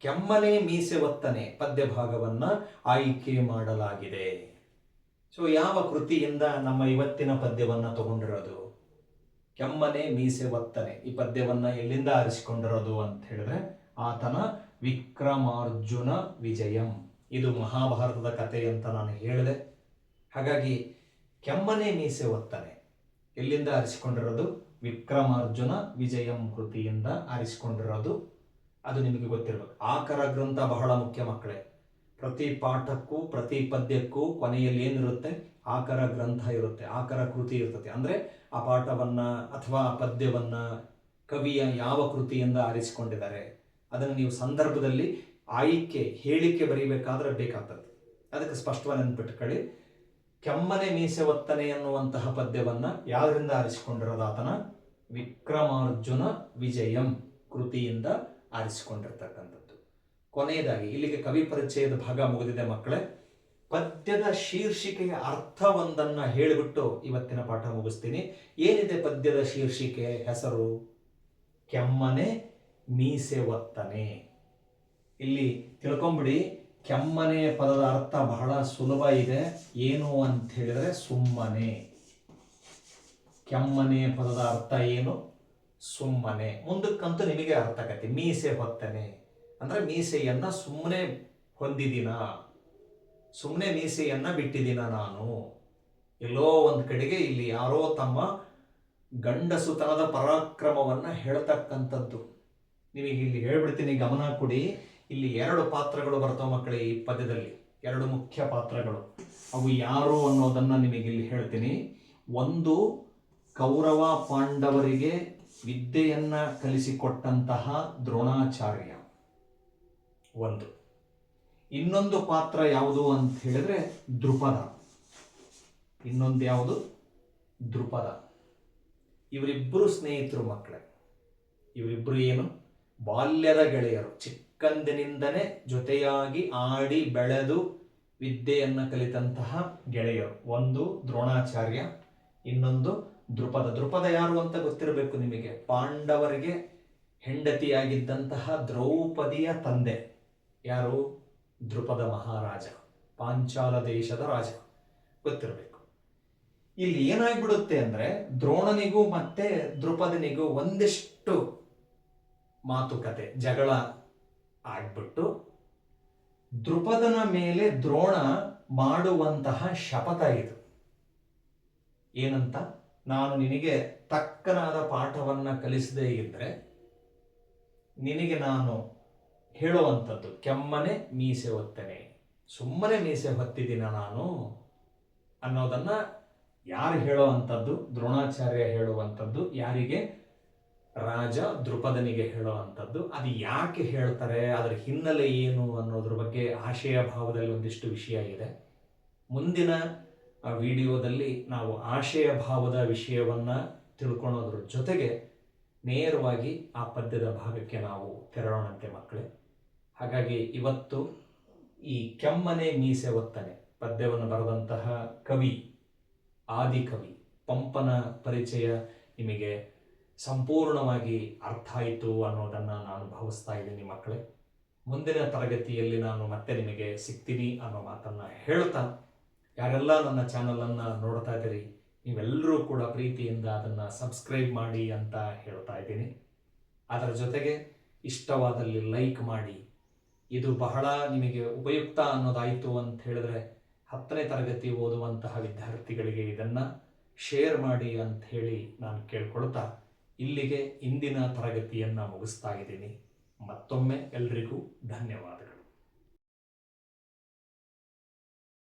ಕೆಮ್ಮನೆ ಮೀಸೆ ಒತ್ತನೆ ಪದ್ಯ ಭಾಗವನ್ನ ಆಯ್ಕೆ ಮಾಡಲಾಗಿದೆ. ಸೊ ಯಾವ ಕೃತಿಯಿಂದ ನಮ್ಮ ಇವತ್ತಿನ ಪದ್ಯವನ್ನ ತಗೊಂಡಿರೋದು? ಕೆಮ್ಮನೆ ಮೀಸೆ ಒತ್ತನೆ ಈ ಪದ್ಯವನ್ನ ಎಲ್ಲಿಂದ ಆರಿಸಿಕೊಂಡಿರೋದು ಅಂತ ಹೇಳಿದ್ರೆ ಆತನ ವಿಕ್ರಮಾರ್ಜುನ ವಿಜಯಂ. ಇದು ಮಹಾಭಾರತದ ಕಥೆ ಅಂತ ನಾನು ಹೇಳಿದೆ. ಹಾಗಾಗಿ ಕೆಮ್ಮನೆ ಮೀಸೆ ಒತ್ತನೆ ಎಲ್ಲಿಂದ ಆರಿಸಿಕೊಂಡಿರೋದು? ವಿಕ್ರಮಾರ್ಜುನ ವಿಜಯಂ ಕೃತಿಯಿಂದ ಆರಿಸಿಕೊಂಡಿರೋದು. ಅದು ನಿಮಗೆ ಗೊತ್ತಿರಬೇಕು. ಆಕರ ಗ್ರಂಥ ಬಹಳ ಮುಖ್ಯ ಮಕ್ಕಳೇ. ಪ್ರತಿ ಪಾಠಕ್ಕೂ ಪ್ರತಿ ಪದ್ಯಕ್ಕೂ ಕೊನೆಯಲ್ಲಿ ಏನಿರುತ್ತೆ? ಆಕರ ಗ್ರಂಥ ಇರುತ್ತೆ, ಆಕರ ಕೃತಿ ಇರ್ತದೆ. ಅಂದರೆ ಆ ಪಾಠವನ್ನ ಅಥವಾ ಆ ಪದ್ಯವನ್ನ ಕವಿಯ ಯಾವ ಕೃತಿಯಿಂದ ಆರಿಸಿಕೊಂಡಿದ್ದಾರೆ ಅದನ್ನು ನೀವು ಸಂದರ್ಭದಲ್ಲಿ ಆಯ್ಕೆ ಹೇಳಿಕೆ ಬರೀಬೇಕಾದ್ರೆ ಬೇಕಾಗ್ತದೆ. ಅದಕ್ಕೆ ಸ್ಪಷ್ಟವಾಗಿ ನೆನ್ಪಿಟ್ಕೊಳ್ಳಿ. ಕೆಮ್ಮನೆ ಮೀಸೆ ಒತ್ತನೆ ಎನ್ನುವಂತಹ ಪದ್ಯವನ್ನ ಯಾವ್ದರಿಂದ ಆರಿಸಿಕೊಂಡಿರೋದು? ಆತನ ವಿಕ್ರಮಾರ್ಜುನ ವಿಜಯಂ ಕೃತಿಯಿಂದ ಆರಿಸಿಕೊಂಡಿರ್ತಕ್ಕಂಥದ್ದು. ಕೊನೆಯದಾಗಿ ಇಲ್ಲಿಗೆ ಕವಿ ಪರಿಚಯದ ಭಾಗ ಮುಗಿದಿದೆ ಮಕ್ಕಳೇ. ಪದ್ಯದ ಶೀರ್ಷಿಕೆಯ ಅರ್ಥವೊಂದನ್ನ ಹೇಳಿಬಿಟ್ಟು ಇವತ್ತಿನ ಪಾಠ ಮುಗಿಸ್ತೀನಿ. ಏನಿದೆ ಪದ್ಯದ ಶೀರ್ಷಿಕೆ ಹೆಸರು? ಕೆಮ್ಮನೆ ಮೀಸೆ ಒತ್ತನೆ. ಇಲ್ಲಿ ತಿಳ್ಕೊಂಬಿಡಿ, ಕೆಮ್ಮನೆ ಪದದ ಅರ್ಥ ಬಹಳ ಸುಲಭ ಇದೆ. ಏನು ಅಂತ ಹೇಳಿದ್ರೆ ಸುಮ್ಮನೆ. ಕೆಮ್ಮನೆ ಪದದ ಅರ್ಥ ಏನು? ಸುಮ್ಮನೆ. ಮುಂದಕ್ಕಂತೂ ನಿಮಗೆ ಅರ್ಥ ಆಗತ್ತೆ. ಮೀಸೆ ಹೊತ್ತನೆ ಅಂದ್ರೆ ಮೀಸೆಯನ್ನ ಸುಮ್ಮನೆ ಹೊಂದಿದಿನ, ಸುಮ್ಮನೆ ಮೀಸೆಯನ್ನ ಬಿಟ್ಟಿದಿನ ನಾನು. ಎಲ್ಲೋ ಒಂದು ಕಡೆಗೆ ಇಲ್ಲಿ ಯಾರೋ ತಮ್ಮ ಗಂಡಸುತನದ ಪರಾಕ್ರಮವನ್ನ ಹೇಳ್ತಕ್ಕಂಥದ್ದು. ನಿಮಗೆ ಇಲ್ಲಿ ಹೇಳ್ಬಿಡ್ತೀನಿ, ಗಮನ ಕೊಡಿ. ಇಲ್ಲಿ 2 ಪಾತ್ರಗಳು ಬರ್ತಾವ ಮಕ್ಕಳೇ ಈ ಪದ್ಯದಲ್ಲಿ, 2 ಮುಖ್ಯ ಪಾತ್ರಗಳು. ಅವು ಯಾರು ಅನ್ನೋದನ್ನ ನಿಮಗೆ ಇಲ್ಲಿ ಹೇಳ್ತೀನಿ. ಒಂದು ಕೌರವ ಪಾಂಡವರಿಗೆ ವಿದ್ಯೆಯನ್ನ ಕಲಿಸಿಕೊಟ್ಟಂತಹ ದ್ರೋಣಾಚಾರ್ಯ ಒಂದು. ಇನ್ನೊಂದು ಪಾತ್ರ ಯಾವುದು ಅಂತ ಹೇಳಿದ್ರೆ ದ್ರುಪದ. ಇನ್ನೊಂದು ಯಾವುದು? ದ್ರುಪದ. ಇವರಿಬ್ಬರು ಸ್ನೇಹಿತರು ಮಕ್ಕಳೇ. ಇವರಿಬ್ಬರು ಏನು? ಬಾಲ್ಯದ ಗೆಳೆಯರು. ಚಿಕ್ಕಂದಿನಿಂದನೇ ಜೊತೆಯಾಗಿ ಆಡಿ ಬೆಳೆದು ವಿದ್ಯೆಯನ್ನ ಕಲಿತಂತಹ ಗೆಳೆಯರು. ಒಂದು ದ್ರೋಣಾಚಾರ್ಯ, ಇನ್ನೊಂದು ದ್ರುಪದ. ದ್ರುಪದ ಯಾರು ಅಂತ ಗೊತ್ತಿರಬೇಕು ನಿಮಗೆ. ಪಾಂಡವರಿಗೆ ಹೆಂಡತಿಯಾಗಿದ್ದಂತಹ ದ್ರೌಪದಿಯ ತಂದೆ. ಯಾರು? ದ್ರುಪದ ಮಹಾರಾಜ, ಪಾಂಚಾಲ ದೇಶದ ರಾಜ. ಗೊತ್ತಿರಬೇಕು. ಇಲ್ಲಿ ಏನಾಗ್ಬಿಡುತ್ತೆ ಅಂದ್ರೆ ದ್ರೋಣನಿಗೂ ಮತ್ತೆ ದ್ರುಪದನಿಗೂ ಒಂದಿಷ್ಟು ಮಾತುಕತೆ, ಜಗಳ ಆಗ್ಬಿಟ್ಟು ದ್ರುಪದನ ಮೇಲೆ ದ್ರೋಣ ಮಾಡುವಂತಹ ಶಪಥ ಇದು. ಏನಂತ? ನಾನು ನಿನಗೆ ತಕ್ಕನಾದ ಪಾಠವನ್ನ ಕಲಿಸದೇ ಇದ್ರೆ ನಿನಗೆ ನಾನು ಹೇಳುವಂಥದ್ದು ಕೆಮ್ಮನೆ ಮೀಸೆ ಹೊತ್ತನೆ, ಸುಮ್ಮನೆ ಮೀಸೆ ಹೊತ್ತಿದ್ದೀನ ನಾನು ಅನ್ನೋದನ್ನ ಯಾರು ಹೇಳುವಂಥದ್ದು? ದ್ರೋಣಾಚಾರ್ಯ ಹೇಳುವಂಥದ್ದು. ಯಾರಿಗೆ? ರಾಜ ದ್ರುಪದನಿಗೆ ಹೇಳುವಂಥದ್ದು. ಅದು ಯಾಕೆ ಹೇಳ್ತಾರೆ, ಅದರ ಹಿನ್ನೆಲೆ ಏನು ಅನ್ನೋದ್ರ ಬಗ್ಗೆ ಆಶಯ ಭಾವದಲ್ಲಿ ಒಂದಿಷ್ಟು ವಿಷಯ ಇದೆ. ಮುಂದಿನ ವಿಡಿಯೋದಲ್ಲಿ ನಾವು ಆಶಯ ಭಾವದ ವಿಷಯವನ್ನ ತಿಳ್ಕೊಳ್ಳೋದ್ರ ಜೊತೆಗೆ ನೇರವಾಗಿ ಆ ಪದ್ಯದ ಭಾಗಕ್ಕೆ ನಾವು ತೆರಳೋಣಂತೆ ಮಕ್ಕಳೇ. ಹಾಗಾಗಿ ಇವತ್ತು ಈ ಕೆಮ್ಮನೆ ಮೀಸೆ ಒತ್ತನೆ ಪದ್ಯವನ್ನು ಬರೆದಂತಹ ಕವಿ, ಆದಿಕವಿ ಪಂಪನ ಪರಿಚಯ ನಿಮಗೆ ಸಂಪೂರ್ಣವಾಗಿ ಅರ್ಥ ಆಯಿತು ಅನ್ನೋದನ್ನು ನಾನು ಭಾವಿಸ್ತಾ ಇದ್ದೀನಿ ಮಕ್ಕಳೇ. ಮುಂದಿನ ತರಗತಿಯಲ್ಲಿ ನಾನು ಮತ್ತೆ ನಿಮಗೆ ಸಿಗ್ತೀನಿ ಅನ್ನೋ ಮಾತನ್ನು ಹೇಳ್ತಾ, ಯಾರೆಲ್ಲ ನನ್ನ ಚಾನಲನ್ನು ನೋಡ್ತಾ ಇದ್ದೀರಿ ನೀವೆಲ್ಲರೂ ಕೂಡ ಪ್ರೀತಿಯಿಂದ ಅದನ್ನು ಸಬ್ಸ್ಕ್ರೈಬ್ ಮಾಡಿ ಅಂತ ಹೇಳ್ತಾ ಇದ್ದೀನಿ. ಅದರ ಜೊತೆಗೆ ಇಷ್ಟವಾದಲ್ಲಿ ಲೈಕ್ ಮಾಡಿ. ಇದು ಬಹಳ ನಿಮಗೆ ಉಪಯುಕ್ತ ಅನ್ನೋದಾಯಿತು ಅಂತ ಹೇಳಿದ್ರೆ 10ನೇ ತರಗತಿ ಓದುವಂತಹ ವಿದ್ಯಾರ್ಥಿಗಳಿಗೆ ಇದನ್ನು ಶೇರ್ ಮಾಡಿ ಅಂತ ಹೇಳಿ ನಾನು ಕೇಳ್ಕೊಳ್ತಾ ಇಲ್ಲಿಗೆ ಇಂದಿನ ತರಗತಿಯನ್ನು ಮುಗಿಸ್ತಾ ಇದ್ದೀನಿ. ಮತ್ತೊಮ್ಮೆ ಎಲ್ರಿಗೂ ಧನ್ಯವಾದಗಳು.